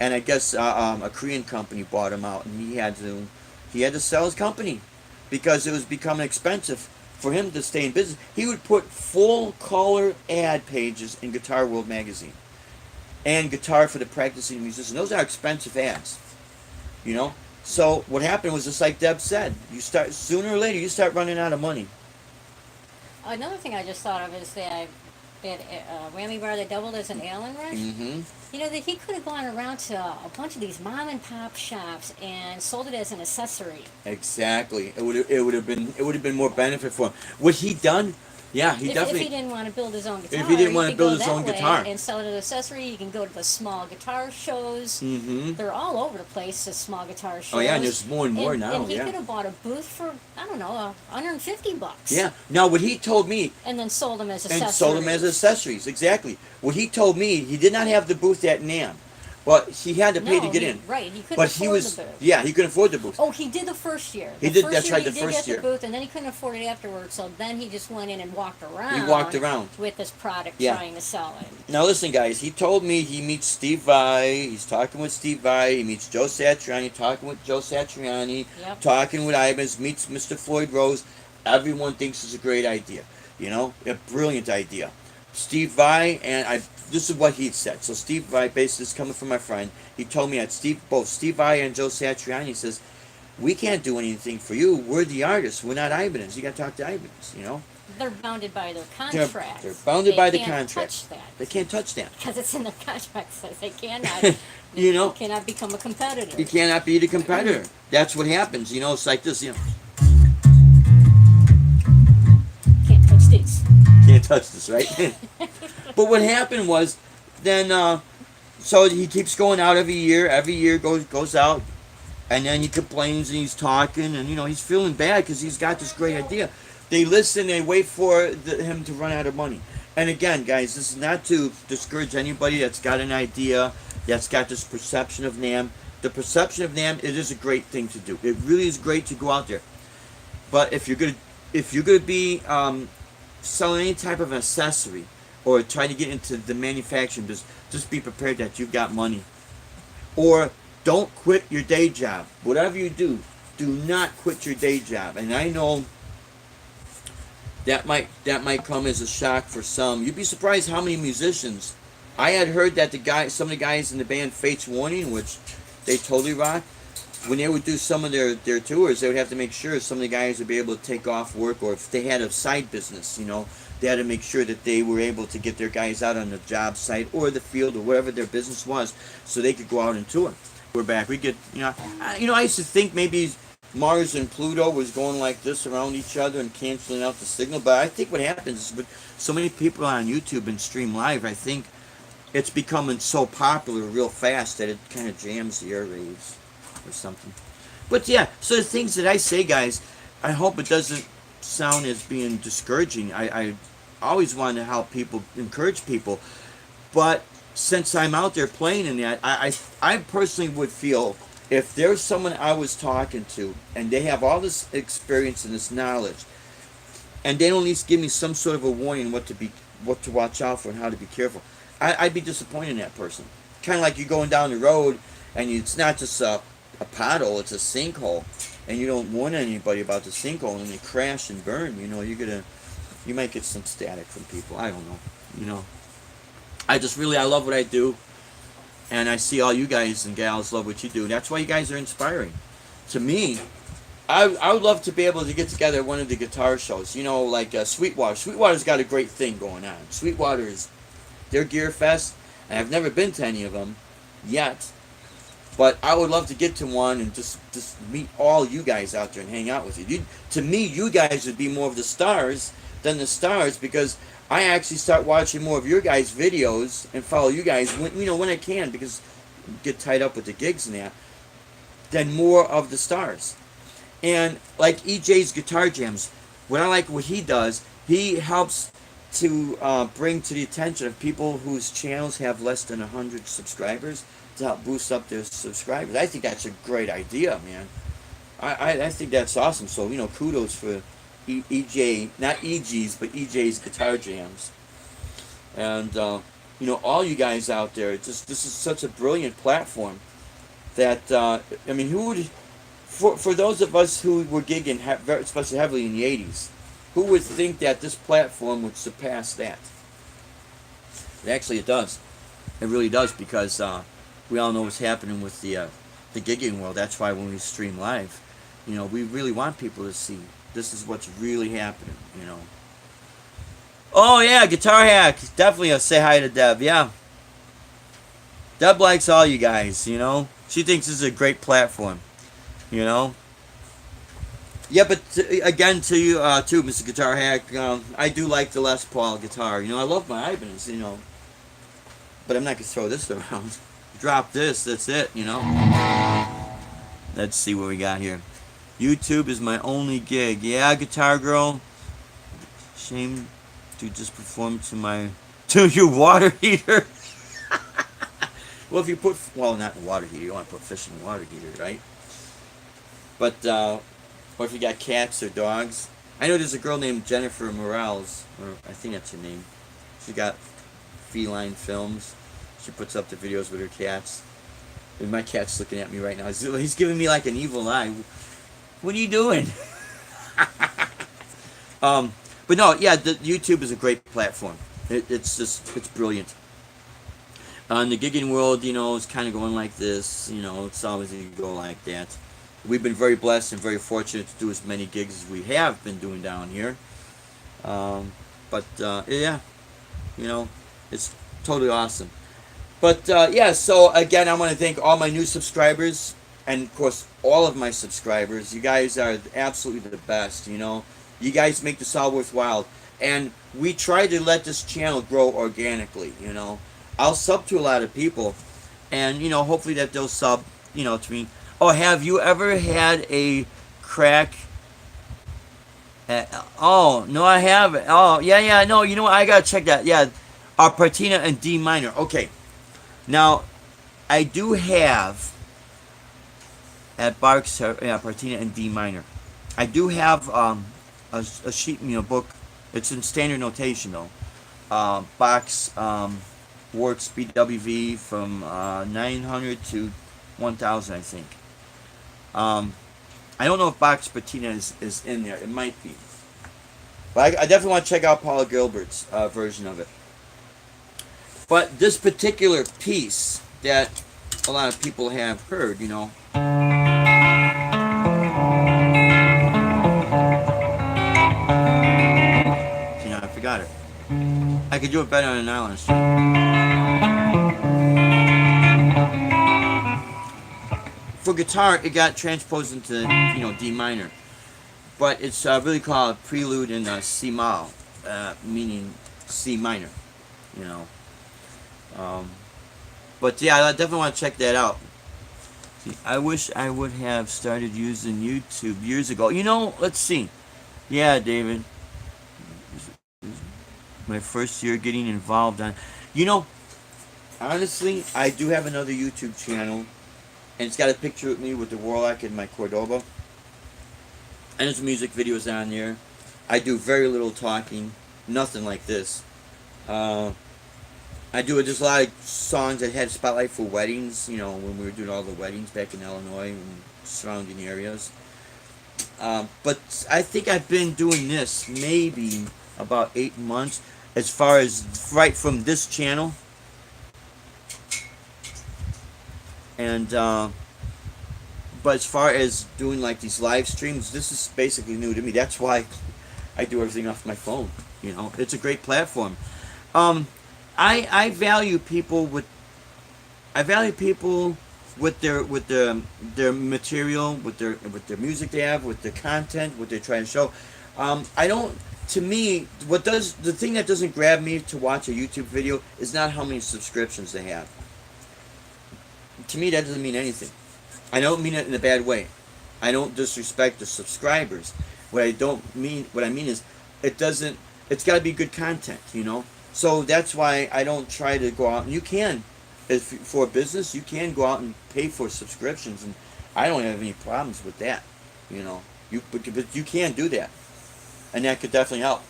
and I guess a Korean company bought him out, and he had to sell his company because it was becoming expensive for him to stay in business. He would put full color ad pages in Guitar World magazine and Guitar for the Practicing Musician. Those are expensive ads, So what happened was just like Deb said, sooner or later you start running out of money. Another thing I just thought of is that Whammy bar that doubled as an Allen Rush. Mm-hmm. That he could have gone around to a bunch of these mom and pop shops and sold it as an accessory. Exactly. It would have been more benefit for him. What he done? Yeah, If he didn't want to build his own guitar, if he didn't want to build his own own guitar and sell it as an accessory, you can go to the small guitar shows. Mm-hmm. They're all over the place. The small guitar shows. Oh yeah, and there's more and more now. And he could have bought a booth for $150. Yeah. Now what he told me. And then sold them as accessories. And sold them as accessories. Exactly. What he told me, he did not have the booth at NAMM. But he had to pay to get in. Right, he couldn't but afford the booth. Yeah, he couldn't afford the booth. Oh, he did the first year. He did get the booth, and then he couldn't afford it afterwards, so then he just went in and walked around. He walked around. With this product trying to sell it. Now listen, guys, he told me he meets Steve Vai, he's talking with Steve Vai, he meets Joe Satriani, talking with Joe Satriani, talking with Ibanez, meets Mr. Floyd Rose. Everyone thinks it's a great idea. A brilliant idea. Steve Vai and this is what he said. So Steve Vai, basically, this is coming from my friend. He told me that both Steve Vai and Joe Satriani says, we can't do anything for you. We're the artists. We're not Ibanez. You got to talk to Ibanez. They're bounded by their contract. They're bounded by the contract. Touch that. They can't touch that because it's in the contract. Says they cannot. You cannot become a competitor. You cannot be the competitor. That's what happens. It's like this. Can't touch this. Can't touch this, right? But what happened was, then, so he keeps going out every year goes out, and then he complains and he's talking, and, he's feeling bad because he's got this great idea. They listen, they wait for him to run out of money. And again, guys, this is not to discourage anybody that's got an idea, that's got this perception of NAMM. The perception of NAMM, it is a great thing to do. It really is great to go out there. But if you're gonna be selling any type of accessory or try to get into the manufacturing business, just be prepared that you've got money. Or don't quit your day job. Whatever you do not quit your day job. And I know that might come as a shock for some. You'd be surprised how many musicians. I had heard that some of the guys in the band Fates Warning, which they totally rock, when they would do some of their tours, they would have to make sure some of the guys would be able to take off work, or if they had a side business, they had to make sure that they were able to get their guys out on the job site or the field or wherever their business was, so they could go out and tour. We're back. We get, I used to think maybe Mars and Pluto was going like this around each other and canceling out the signal, but I think what happens is with so many people on YouTube and stream live, I think it's becoming so popular real fast that it kind of jams the airwaves or something. But yeah, so the things that I say, guys, I hope it doesn't sound as being discouraging. I always want to help people, encourage people, but since I'm out there playing in that, I personally would feel if there's someone I was talking to and they have all this experience and this knowledge, and they don't at least give me some sort of a warning what to watch out for and how to be careful, I'd be disappointed in that person. Kind of like you're going down the road and it's not just a pothole, it's a sinkhole, and you don't warn anybody about the sinkhole and they crash and burn. You might get some static from people. I don't know. I love what I do, and I see all you guys and gals love what you do. That's why you guys are inspiring. To me, I would love to be able to get together at one of the guitar shows. Like Sweetwater. Sweetwater's got a great thing going on. Sweetwater is their Gear Fest, and I've never been to any of them yet. But I would love to get to one and just meet all you guys out there and hang out with you. To me, you guys would be more of the stars than the stars, because I actually start watching more of your guys' videos and follow you guys when I can, because I get tied up with the gigs and that, than more of the stars. And like EJ's Guitar Jams, what I like what he does, he helps to bring to the attention of people whose channels have less than 100 subscribers to help boost up their subscribers. I think that's a great idea, man. I think that's awesome. So, kudos for EJ, not EG's, but EJ's Guitar Jams. And, all you guys out there, this is such a brilliant platform that, who would, for those of us who were gigging, especially heavily in the 80s, who would think that this platform would surpass that? Actually, it does. It really does, because we all know what's happening with the gigging world. That's why when we stream live, we really want people to see this is what's really happening. Oh yeah, Guitar Hack. Definitely say hi to Deb. Yeah. Deb likes all you guys, She thinks this is a great platform, Yeah, but again, to you, too, Mr. Guitar Hack, I do like the Les Paul guitar. I love my Ibanez, but I'm not going to throw this around. Drop this, that's it, Let's see what we got here. YouTube is my only gig. Yeah, Guitar Girl. Shame to just perform to your water heater. Well, if you put, not in the water heater, you want to put fish in the water heater, right? But, or if you got cats or dogs. I know there's a girl named Jennifer Morales, or I think that's her name. She got feline films. She puts up the videos with her cats. And my cat's looking at me right now. He's giving me like an evil eye. What are you doing? But no, yeah, YouTube is a great platform. It's brilliant. In the gigging world, it's kind of going like this. It's always going to go like that. We've been very blessed and very fortunate to do as many gigs as we have been doing down here. Yeah, it's totally awesome. But yeah, so again, I want to thank all my new subscribers, and of course all of my subscribers. You guys are absolutely the best. You guys make this all worthwhile, and we try to let this channel grow organically. I'll sub to a lot of people, and hopefully that they'll sub to me. Oh, have you ever had a crack oh no, I haven't. Oh yeah, no, I gotta check that. Yeah, Partina in D minor. Okay. Now, I do have at Bach's Partina in D minor. I do have a sheet book. It's in standard notation though. Bach's works BWV from 900 to 1000, I think. I don't know if Bach's Patina is in there. It might be. But I definitely want to check out Paula Gilbert's version of it. But this particular piece that a lot of people have heard, I forgot it. I could do it better on an island. For guitar, it got transposed into, D minor. But it's really called Prelude in C-Moll, meaning C minor, Um, but yeah, I definitely want to check that out. See, I wish I would have started using YouTube years ago. Let's see. Yeah, David, my first year getting involved on. You know, honestly, I do have another YouTube channel, and it's got a picture of me with the Warlock and my Cordoba, and there's music videos on there. I do very little talking, nothing like this. Uh, I do just a lot of songs. I had spotlight for weddings, when we were doing all the weddings back in Illinois and surrounding areas. But I think I've been doing this maybe about 8 months, as far as right from this channel, and but as far as doing like these live streams, this is basically new to me. That's why I do everything off my phone. It's a great platform. Um, I value people with their material, with their music they have, with their content, what they're trying to show. I don't. To me, the thing that doesn't grab me to watch a YouTube video is not how many subscriptions they have. To me, that doesn't mean anything. I don't mean it in a bad way. I don't disrespect the subscribers. What I mean is, it doesn't. It's got to be good content. So that's why I don't try to go out. And you can, if for a business, you can go out and pay for subscriptions, and I don't have any problems with that. But you can do that, and that could definitely help.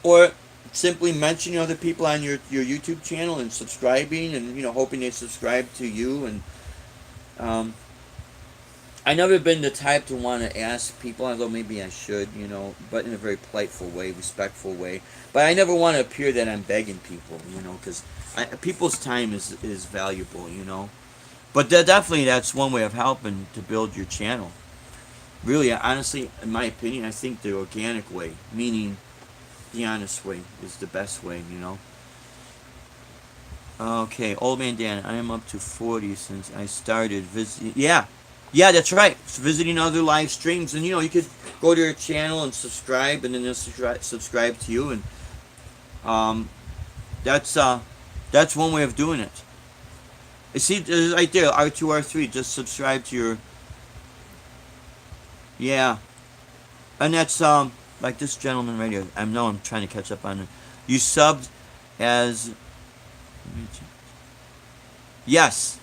Or simply mentioning other people on your YouTube channel and subscribing, and hoping they subscribe to you. And I never been the type to want to ask people, although maybe I should, but in a very politeful way, respectful way. But I never want to appear that I'm begging people, because people's time is valuable. But definitely that's one way of helping to build your channel. Really, honestly, in my opinion, I think the organic way, meaning the honest way, is the best way. Okay, Old Man Dan, I am up to 40 since I started visiting. Yeah, that's right. Visiting other live streams, and you could go to your channel and subscribe, and then they'll subscribe to you, and that's one way of doing it. You see, right there, R2R3, just subscribe to your. Yeah, and that's like this gentleman right here. I know I'm trying to catch up on it. You subbed as. Yes.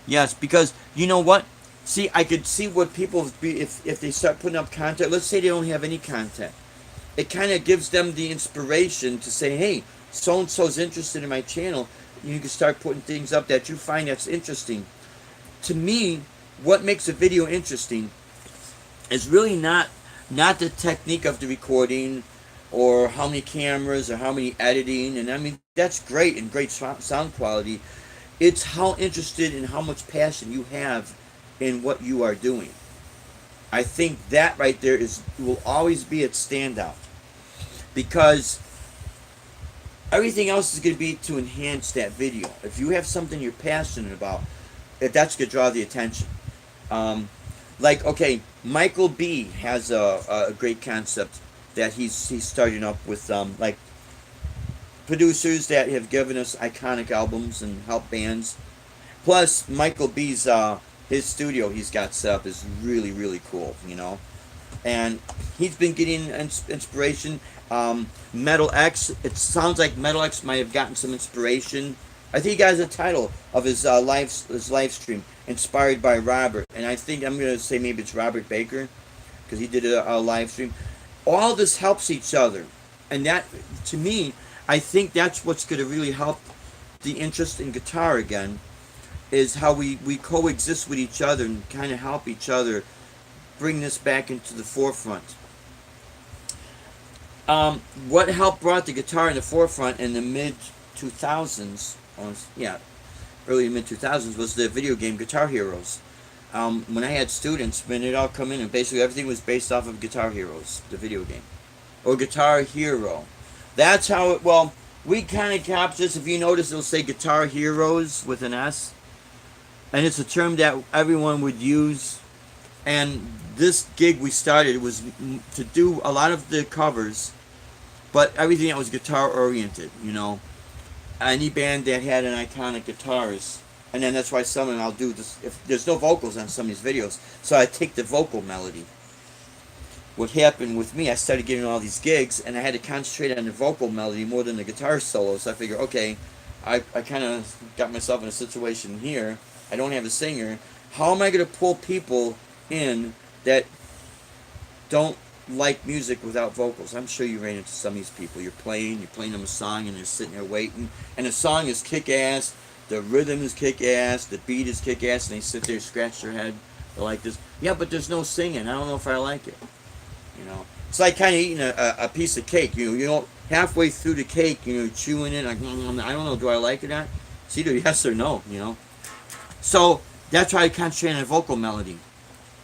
Yes, because you know what? See, I could see what people be if they start putting up content. Let's say they don't have any content. It kind of gives them the inspiration to say, "Hey, so and so's interested in my channel. You can start putting things up that you find that's interesting." To me, what makes a video interesting is really not the technique of the recording, or how many cameras, or how many editing. And I mean, that's great and great sound quality. It's how interested and how much passion you have in what you are doing. I think that right there will always be its standout, because everything else is going to be to enhance that video. If you have something you're passionate about, that's going to draw the attention. Okay, Michael B has a great concept that he's starting up with producers that have given us iconic albums and help bands. Plus, Michael B's his studio he's got set up is really, really cool, and he's been getting inspiration. Metal X, it sounds like Metal X might have gotten some inspiration. I think he got the title of his live stream, Inspired by Robert, and I think I'm gonna say maybe it's Robert Baker, because he did a live stream. All this helps each other, and that, to me, I think that's what's going to really help the interest in guitar again, is how we coexist with each other and kind of help each other bring this back into the forefront. What helped brought the guitar in the forefront in the mid 2000s, early mid 2000s, was the video game Guitar Heroes. When I had students, when they'd all come in, and basically everything was based off of Guitar Heroes, the video game, or Guitar Hero. That's how it. Well, we kind of capture this. If you notice, it'll say Guitar Heroes with an S, and it's a term that everyone would use. And this gig we started was to do a lot of the covers, but everything that was guitar oriented. any band that had an iconic guitarist. And then that's why some of them I'll do this if there's no vocals on some of these videos. So I take the vocal melody. What happened with me, I started getting all these gigs and I had to concentrate on the vocal melody more than the guitar solo. So I figured, okay, I kind of got myself in a situation here. I don't have a singer. How am I going to pull people in that don't like music without vocals? I'm sure you ran into some of these people. You're playing them a song and they're sitting there waiting. And the song is kick-ass. The rhythm is kick-ass, the beat is kick-ass, and they sit there, scratch their head. They're like this. Yeah, but there's no singing. I don't know if I like it. You know, it's like kind of eating a piece of cake. You know, halfway through the cake, chewing it. Like, I don't know, do I like it or not? It's either yes or no. So that's why I concentrate on the vocal melody,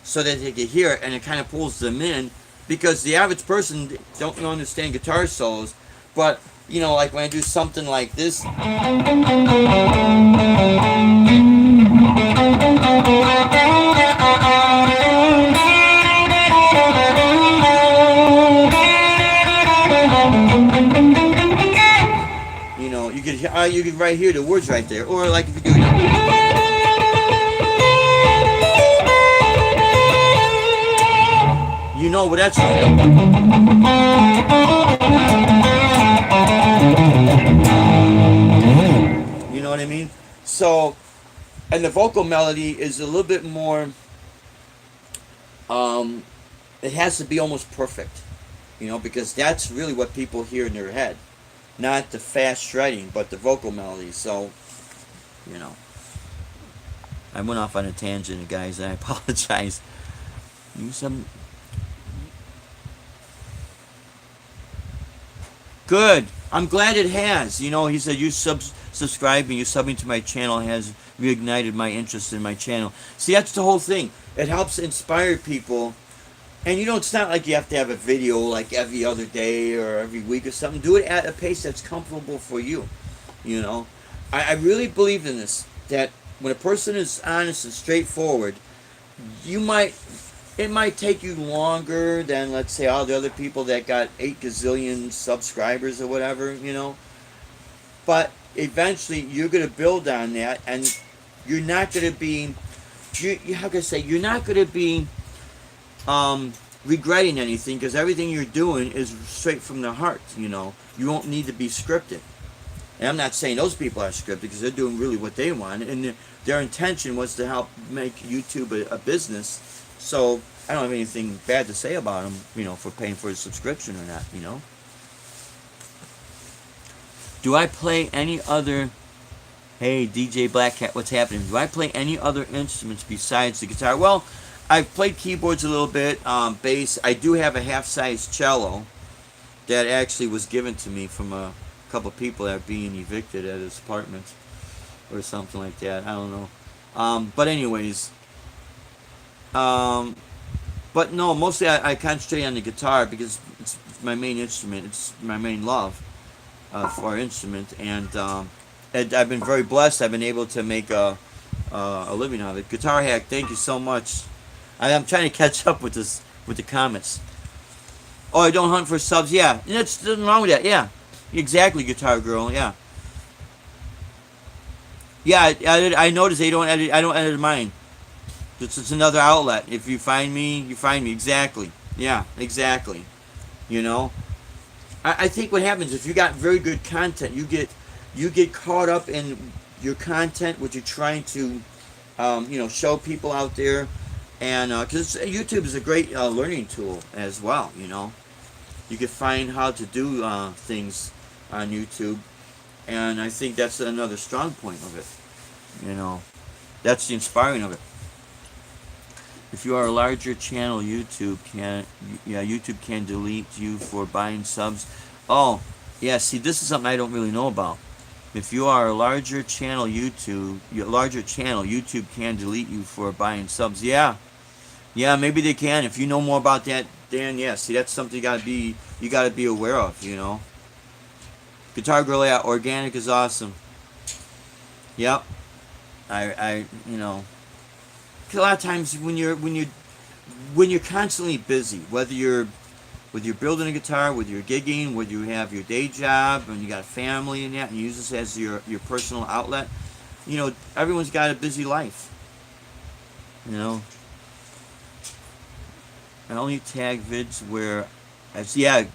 so that they can hear it, and it kind of pulls them in. Because the average person don't understand guitar solos, but like when I do something like this. You can right hear the words right there, or like if you do. Well, that's. You know what I mean? So, and the vocal melody is a little bit more. It has to be almost perfect, because that's really what people hear in their head, not the fast shredding, but the vocal melody. So, I went off on a tangent, guys, and I apologize. Good. I'm glad it has. He said you subscribing, you subbing to my channel has reignited my interest in my channel. See, that's the whole thing. It helps inspire people. And it's not like you have to have a video like every other day or every week or something. Do it at a pace that's comfortable for you. I really believe in this, that when a person is honest and straightforward, it might take you longer than, let's say, all the other people that got 8 gazillion subscribers or whatever, But eventually you're going to build on that, and you're not going to be, you're not going to be regretting anything, because everything you're doing is straight from the heart. You won't need to be scripted. And I'm not saying those people are scripted, because they're doing really what they want, and their intention was to help make YouTube a business. So I don't have anything bad to say about them, for paying for a subscription or not. Do I play any other? Hey, DJ Black Cat, what's happening? Do I play any other instruments besides the guitar? Well, I've played keyboards a little bit, bass. I do have a half-size cello that actually was given to me from a couple people that are being evicted at his apartment or something like that. I don't know. But anyways, but no, mostly I concentrate on the guitar because it's my main instrument. It's my main love for our instrument, and I've been very blessed. I've been able to make a living out of it. Guitar Hack, thank you so much. I'm trying to catch up with the comments. Oh, I don't hunt for subs. Yeah, there's nothing wrong with that. Yeah, exactly, Guitar Girl. Yeah. Yeah, I noticed they don't edit. I don't edit mine. It's another outlet. If you find me, you find me. Exactly. Yeah, exactly. I think what happens if you got very good content, you get caught up in your content, what you're trying to, show people out there, and because YouTube is a great learning tool as well. You can find how to do things on YouTube, and I think that's another strong point of it. That's the inspiring of it. If you are a larger channel, YouTube can delete you for buying subs. Oh, yeah. See, this is something I don't really know about. If you are a larger channel, YouTube can delete you for buying subs. Yeah, maybe they can. If you know more about that, Dan, yeah. See, that's something you gotta be aware of. Guitar Girl, yeah. Organic is awesome. Yep. A lot of times when you're constantly busy, whether you're whether you're building a guitar, whether you're gigging, whether you have your day job and you got a family and that, and you use this as your personal outlet. Everyone's got a busy life. I only tag vids where, so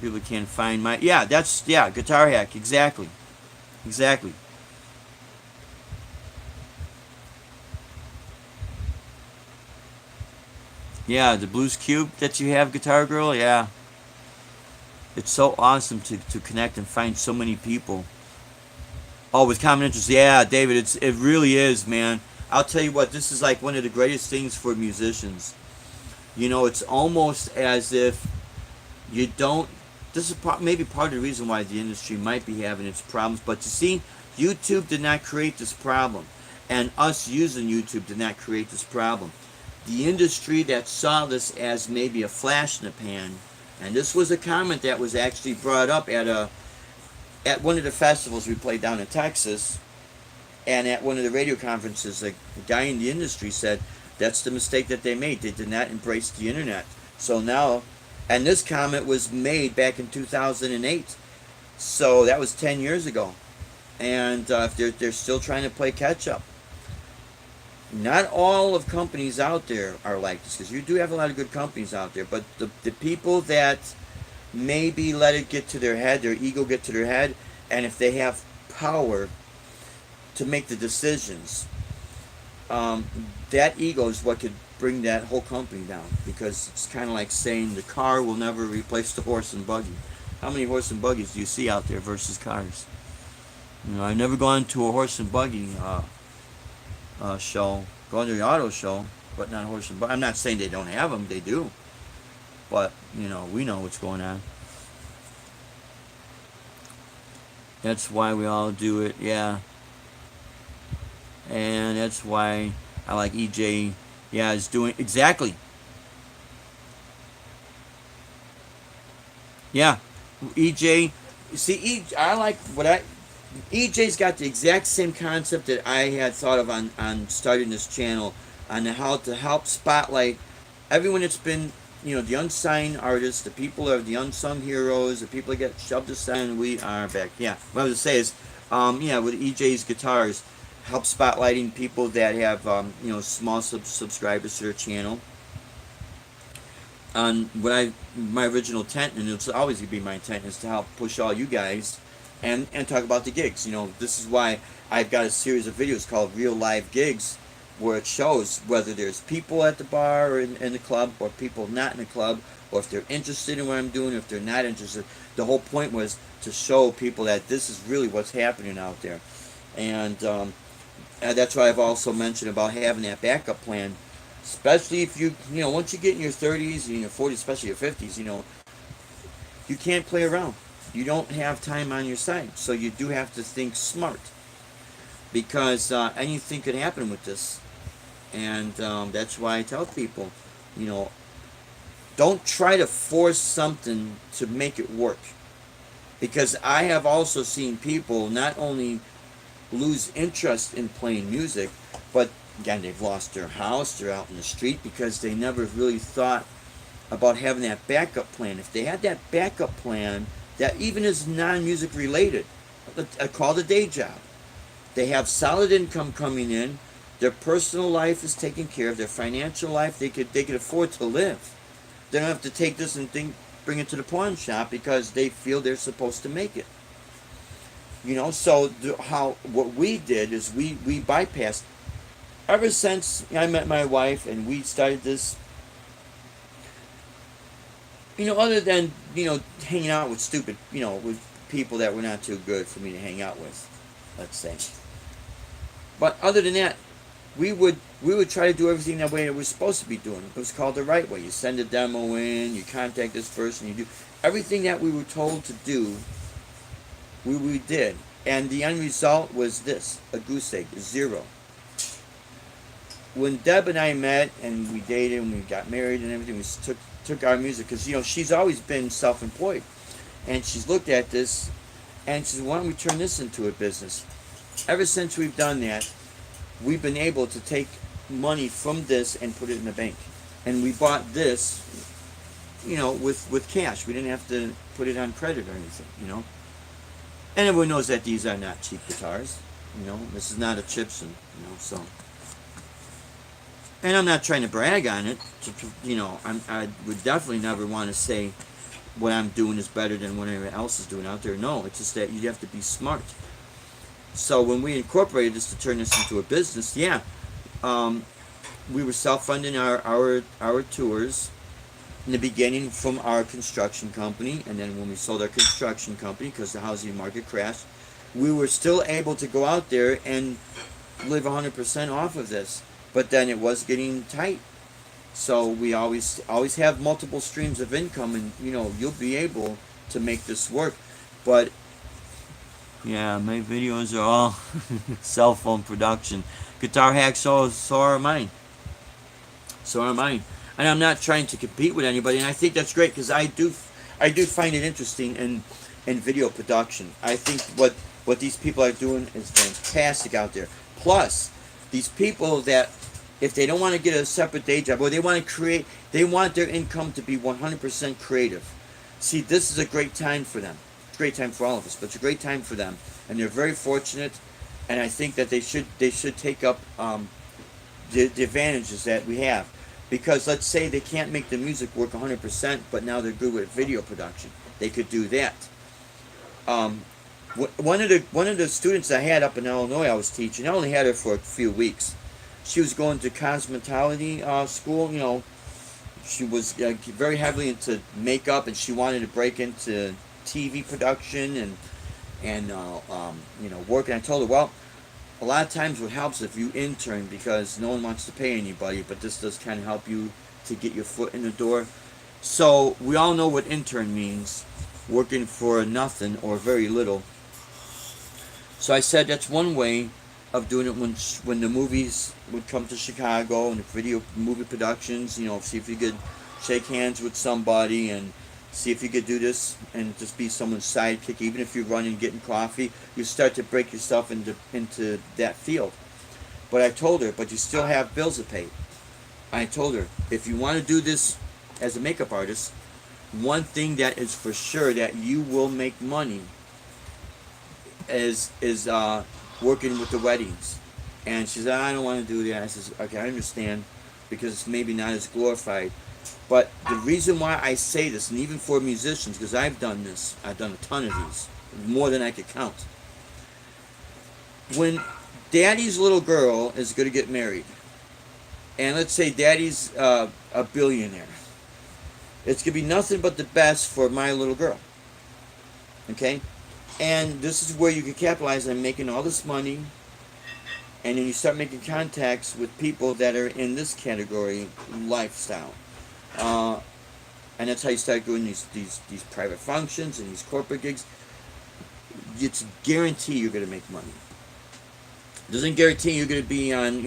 people can find my, Guitar Hack, exactly. Yeah, the Blues Cube that you have, Guitar Girl, yeah. It's so awesome to connect and find so many people. Oh, with common interests, yeah, David, it really is, man. I'll tell you what, this is like one of the greatest things for musicians. It's almost as if you don't. This is maybe part of the reason why the industry might be having its problems. But you see, YouTube did not create this problem, and us using YouTube did not create this problem. The industry that saw this as maybe a flash in the pan, and this was a comment that was actually brought up at one of the festivals we played down in Texas, and at one of the radio conferences, a guy in the industry said that's the mistake that they made. They did not embrace the internet. So now, and this comment was made back in 2008, so that was 10 years ago, and they're still trying to play catch up. Not all of companies out there are like this, because you do have a lot of good companies out there, but the people that maybe let it get to their head, their ego get to their head, and if they have power to make the decisions, that ego is what could bring that whole company down, because it's kind of like saying the car will never replace the horse and buggy. How many horse and buggies do you see out there versus cars? I've never gone to a horse and buggy show, gone to the auto show, but not a horse and buggy. I'm not saying they don't have them, they do, but we know what's going on. That's why we all do it, yeah. And that's why I like EJ. Yeah, is doing exactly. Yeah, EJ. See, I like what EJ's got the exact same concept that I had thought of on starting this channel, on how to help spotlight everyone that's been, the unsigned artists, the people that are the unsung heroes, the people that get shoved aside. And we are back. Yeah, what I was going to say is, with EJ's guitars, help spotlighting people that have small subscribers to their channel. On my original intent, and it's always gonna be my intent, is to help push all you guys and talk about the gigs. This is why I've got a series of videos called Real Live Gigs, where it shows whether there's people at the bar or in the club, or people not in the club, or if they're interested in what I'm doing, or if they're not interested. The whole point was to show people that this is really what's happening out there. And that's why I've also mentioned about having that backup plan, especially if once you get in your 30s and your 40s, especially your 50s, you can't play around. You don't have time on your side, so you do have to think smart, because anything could happen with this. And that's why I tell people, don't try to force something to make it work, because I have also seen people not only lose interest in playing music, but again, they've lost their house, they're out in the street, because they never really thought about having that backup plan. If they had that backup plan that even is non-music related, called a day job, they have solid income coming in, their personal life is taken care of, their financial life, they could afford to live. They don't have to take this and bring it to the pawn shop because they feel they're supposed to make it. So what we did is we bypassed. Ever since I met my wife and we started this, other than, hanging out with stupid, with people that were not too good for me to hang out with, let's say. But other than that, we would try to do everything that way it was supposed to be doing. It was called the right way. You send a demo in, you contact this person, you do everything that we were told to do. We did, and the end result was this: a goose egg, 0. When Deb and I met and we dated and we got married and everything, we took our music, because she's always been self-employed, and she's looked at this and she said, why don't we turn this into a business? Ever since we've done that, we've been able to take money from this and put it in the bank. And we bought this with cash. We didn't have to put it on credit or anything. And everyone knows that these are not cheap guitars. This is not a Chipson. So. And I'm not trying to brag on it. I would definitely never want to say what I'm doing is better than what anyone else is doing out there. No, it's just that you have to be smart. So when we incorporated this to turn this into a business, we were self-funding our tours in the beginning from our construction company, and then when we sold our construction company because the housing market crashed, we were still able to go out there and live 100% off of this. But then it was getting tight. So we always have multiple streams of income, and you'll be able to make this work. But yeah, my videos are all cell phone production. Guitar Hack, so are mine. So are mine. And I'm not trying to compete with anybody, and I think that's great because I do find it interesting in video production. I think what these people are doing is fantastic out there. Plus, these people that, if they don't want to get a separate day job, or they want to create, they want their income to be 100% creative. See, this is a great time for them. It's a great time for all of us, but it's a great time for them, and they're very fortunate. And I think that they should take up the advantages that we have, because let's say they can't make the music work 100%, but now they're good with video production. They could do that. One of the students I had up in Illinois, I was teaching. I only had her for a few weeks. She was going to cosmetology school. She was very heavily into makeup, and she wanted to break into TV production and work. And I told her, well, a lot of times what helps if you intern, because no one wants to pay anybody, but this does kind of help you to get your foot in the door. So we all know what intern means, working for nothing or very little. So I said that's one way of doing it when the movies would come to Chicago and the movie productions, see if you could shake hands with somebody and see if you could do this and just be someone's sidekick. Even if you're running, getting coffee, you start to break yourself into that field. But I told her, but you still have bills to pay. I told her, if you want to do this as a makeup artist, one thing that is for sure that you will make money is working with the weddings. And she said, I don't want to do that. I says, okay, I understand, because it's maybe not as glorified. But the reason why I say this, and even for musicians, because I've done this, I've done a ton of these, more than I could count. When daddy's little girl is going to get married, and let's say daddy's a billionaire, it's going to be nothing but the best for my little girl. Okay? And this is where you can capitalize on making all this money, and then you start making contacts with people that are in this category lifestyle. And that's how you start doing these private functions and these corporate gigs. It's guarantee you're going to make money. It doesn't guarantee you're going to be on,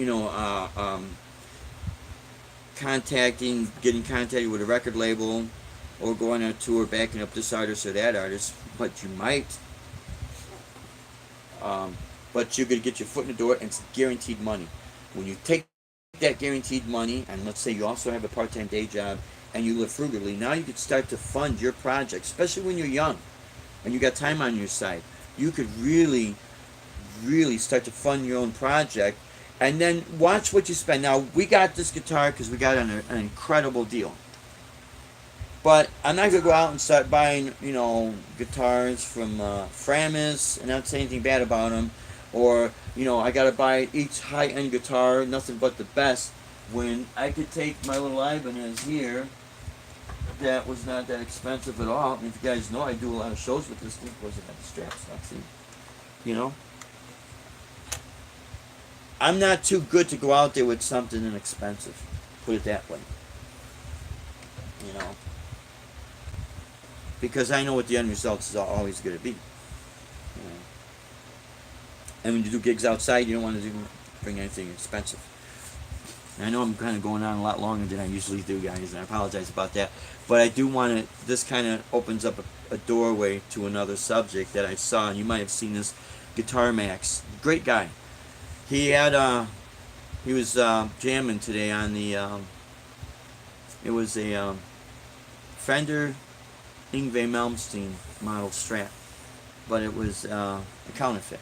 getting contacted with a record label, or going on a tour backing up this artist or that artist, but you might. But you're going to get your foot in the door, and it's guaranteed money. When you take that guaranteed money, and let's say you also have a part-time day job, and you live frugally, now you could start to fund your project, especially when you're young, and you got time on your side. You could really, really start to fund your own project, and then watch what you spend. Now, we got this guitar because we got an incredible deal. But I'm not going to go out and start buying, guitars from Framus and not say anything bad about them. Or, I got to buy each high-end guitar, nothing but the best, when I could take my little Ibanez here, that was not that expensive at all. And if you guys know, I do a lot of shows with this thing. Wasn't that the straps? See? I'm not too good to go out there with something inexpensive. Put it that way. Because I know what the end result is always going to be. And when you do gigs outside, you don't want to bring anything expensive. And I know I'm kind of going on a lot longer than I usually do, guys, and I apologize about that. But I do want to, this kind of opens up a doorway to another subject that I saw, and you might have seen this. Guitar Max, great guy. He was jamming today on the, it was a Fender Yngwie Malmsteen model Strat, but it was a counterfeit.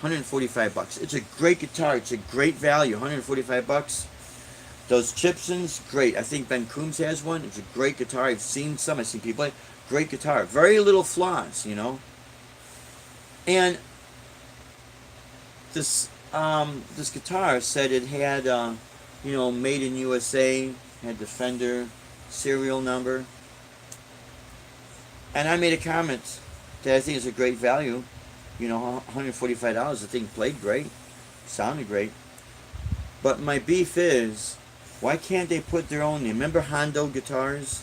$145. It's a great guitar. It's a great value. $145. Those Chipsons, great. I think Ben Coombs has one. It's a great guitar. I've seen some. I've seen people play. Great guitar. Very little flaws, you know. And this guitar said it had, made in USA. Had the Fender serial number. And I made a comment that I think is a great value. $145. The thing played great, sounded great. But my beef is, why can't they put their own name? Remember Hondo guitars?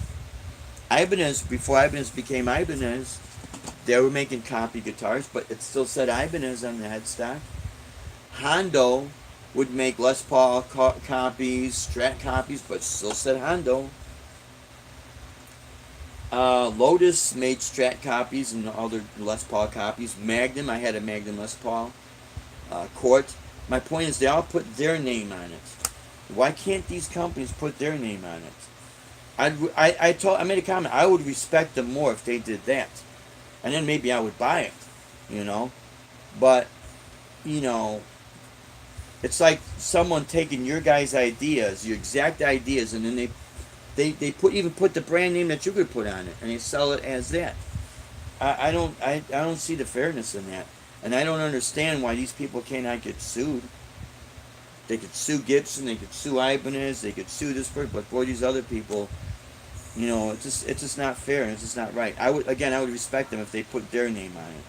Ibanez, before Ibanez became Ibanez, they were making copy guitars, but it still said Ibanez on the headstock. Hondo would make Les Paul copies, Strat copies, but still said Hondo. Lotus made Strat copies and other Les Paul copies. Magnum, I had a Magnum Les Paul. Court. My point is, they all put their name on it. Why can't these companies put their name on it? I made a comment. I would respect them more if they did that, and then maybe I would buy it. But it's like someone taking your guys' ideas, your exact ideas, and then they put the brand name that you could put on it, and they sell it as that. I don't see the fairness in that, and I don't understand why these people cannot get sued. They could sue Gibson, they could sue Ibanez, they could sue this person, but boy, these other people, it's just not fair, and it's just not right. I would respect them if they put their name on it,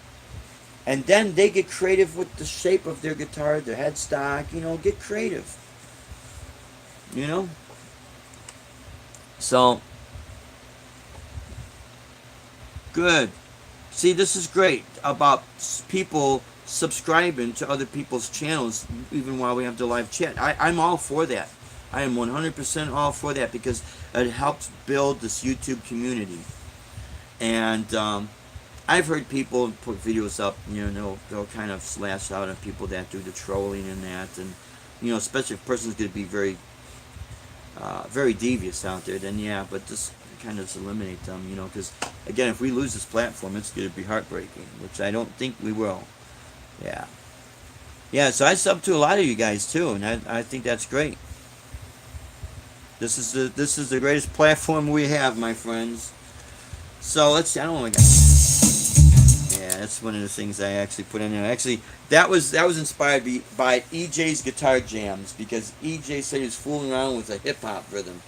and then they get creative with the shape of their guitar, their headstock. Get creative. So, good. See, this is great about people subscribing to other people's channels, even while we have the live chat. I'm all for that. I am 100% all for that, because it helps build this YouTube community. And I've heard people put videos up, they'll kind of slash out on people that do the trolling and that. And, especially if a person's going to be very devious out there, then yeah, but just kind of just eliminate them, because again, if we lose this platform, it's going to be heartbreaking, which I don't think we will. Yeah, so I sub to a lot of you guys too, and I think that's great. This is the greatest platform we have, my friends. So let's see, I don't know. Yeah, that's one of the things I actually put in there. Actually, that was inspired by EJ's Guitar Jams, because EJ said he was fooling around with a hip hop rhythm.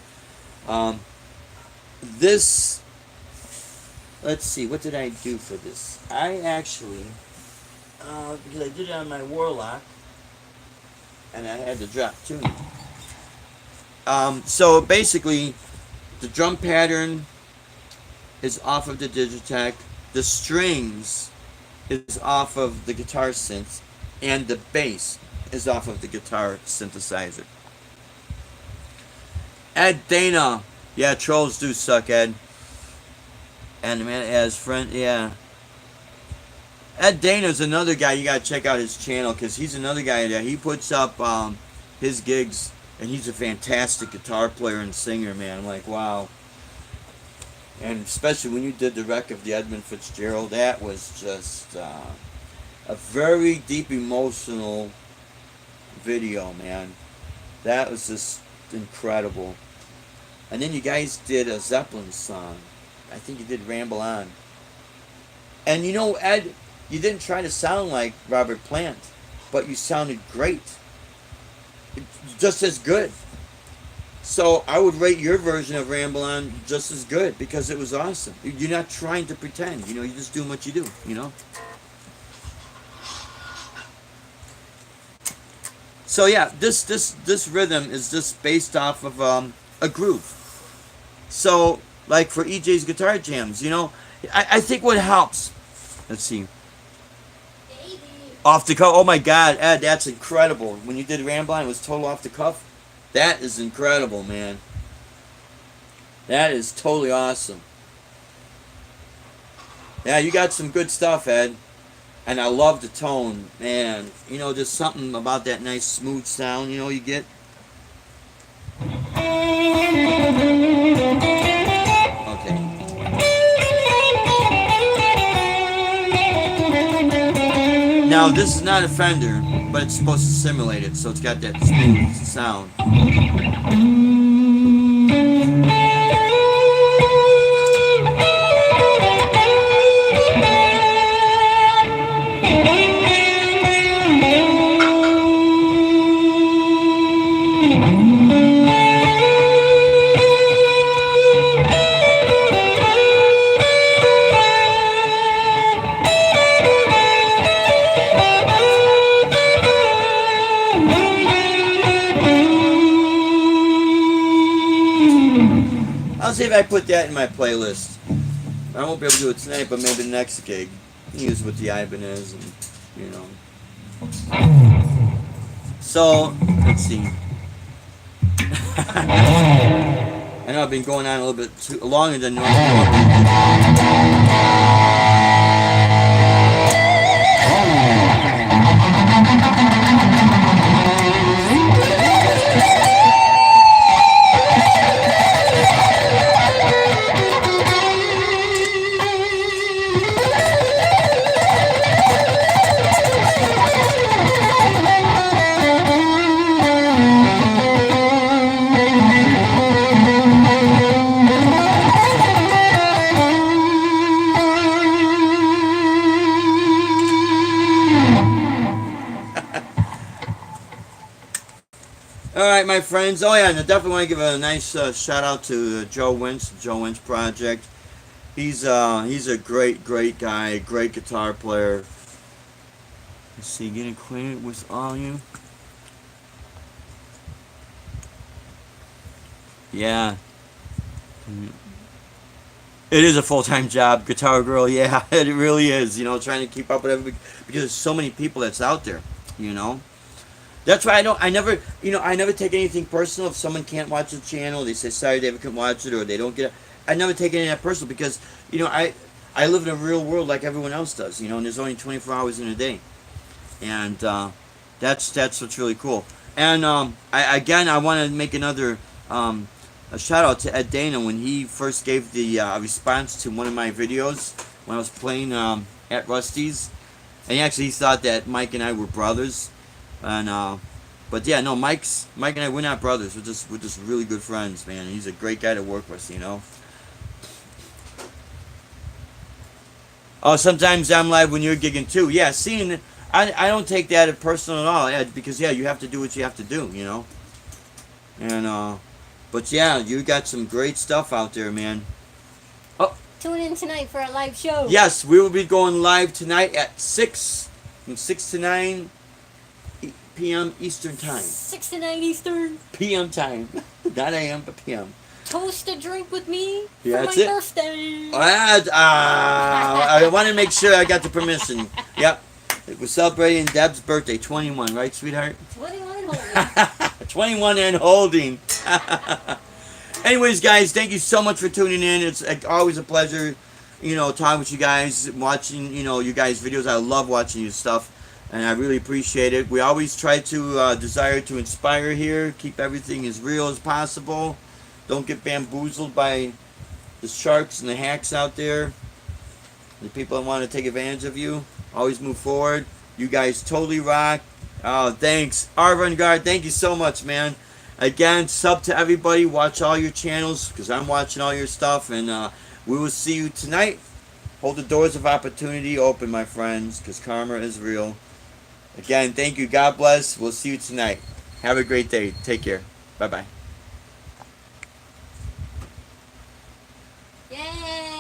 Let's see, what did I do for this? I actually, because I did it on my Warlock, and I had to drop tuning. So basically, the drum pattern is off of the Digitech. The strings is off of the guitar synth, and the bass is off of the guitar synthesizer. Ed Dana. Yeah, trolls do suck, Ed. And the man as friend, yeah. Ed Dana's another guy, you gotta check out his channel, because he's another guy that he puts up his gigs, and he's a fantastic guitar player and singer, man. I'm like, wow. And especially when you did the wreck of the Edmund Fitzgerald, that was just a very deep emotional video, man. That was just incredible. And then you guys did a Zeppelin song. I think you did Ramble On. And Ed, you didn't try to sound like Robert Plant, but you sounded great. Just as good. So I would rate your version of Ramble On just as good, because it was awesome. You're not trying to pretend, you're just doing what you do, So yeah, this rhythm is just based off of a groove. So like for EJ's Guitar Jams, I think what helps. Let's see. Baby. Off the cuff. Oh my God, Ed, that's incredible. When you did Ramble On, it was total off the cuff. That is incredible, man. That is totally awesome. Yeah, you got some good stuff, Ed. And I love the tone, man. There's something about that nice smooth sound, you get. Now, this is not a Fender, but it's supposed to simulate it, so it's got that smooth sound. I'll see if I put that in my playlist. I won't be able to do it tonight, but maybe the next gig. Use what the Ibanez and, you know. So, let's see. I know I've been going on a little bit too longer than Alright, my friends. Oh, yeah, and I definitely want to give a nice shout out to Joe Winch, Joe Winch Project. He's a great guy, great guitar player. Let's see, get acquainted with all you. Yeah. It is a full-time job, Guitar Girl, yeah, it really is, you know, trying to keep up with everybody, because there's so many people that's out there, you know. That's why I never take anything personal. If someone can't watch the channel, they say, sorry, David couldn't watch it, or they don't get it. I never take any of that personal, because, you know, I live in a real world like everyone else does, you know, and there's only 24 hours in a day. And that's what's really cool. And I want to make another a shout out to Ed Dana when he first gave the response to one of my videos when I was playing at Rusty's, and he thought that Mike and I were brothers, and but yeah, no, Mike and I, we're not brothers. We're just really good friends, man. He's a great guy to work with, you know. Oh, sometimes I'm live when you're gigging too. Yeah, seeing, I don't take that as personal at all, Ed, because yeah, you have to do what you have to do, you know. And but yeah, you got some great stuff out there, man. Oh, tune in tonight for our live show. Yes, we will be going live tonight at 6, from 6 to 9 p.m. Eastern Time. 6 to 9 Eastern. P.M. time. Not a.m., but p.m. Toast a drink with me Yeah, for my birthday. I want to make sure I got the permission. Yep. We're celebrating Deb's birthday, 21, right, sweetheart? 21 and holding. 21 and holding. Anyways, guys, thank you so much for tuning in. It's always a pleasure, you know, talking with you guys, watching, you know, you guys' videos. I love watching your stuff, and I really appreciate it. We always try to desire to inspire here, keep everything as real as possible. Don't get bamboozled by the sharks and the hacks out there, the people that want to take advantage of you. Always move forward. You guys totally rock. Oh, thanks. Arvangard, thank you so much, man. Again, sub to everybody. Watch all your channels, because I'm watching all your stuff. And we will see you tonight. Hold the doors of opportunity open, my friends, because karma is real. Again, thank you. God bless. We'll see you tonight. Have a great day. Take care. Bye-bye. Yay!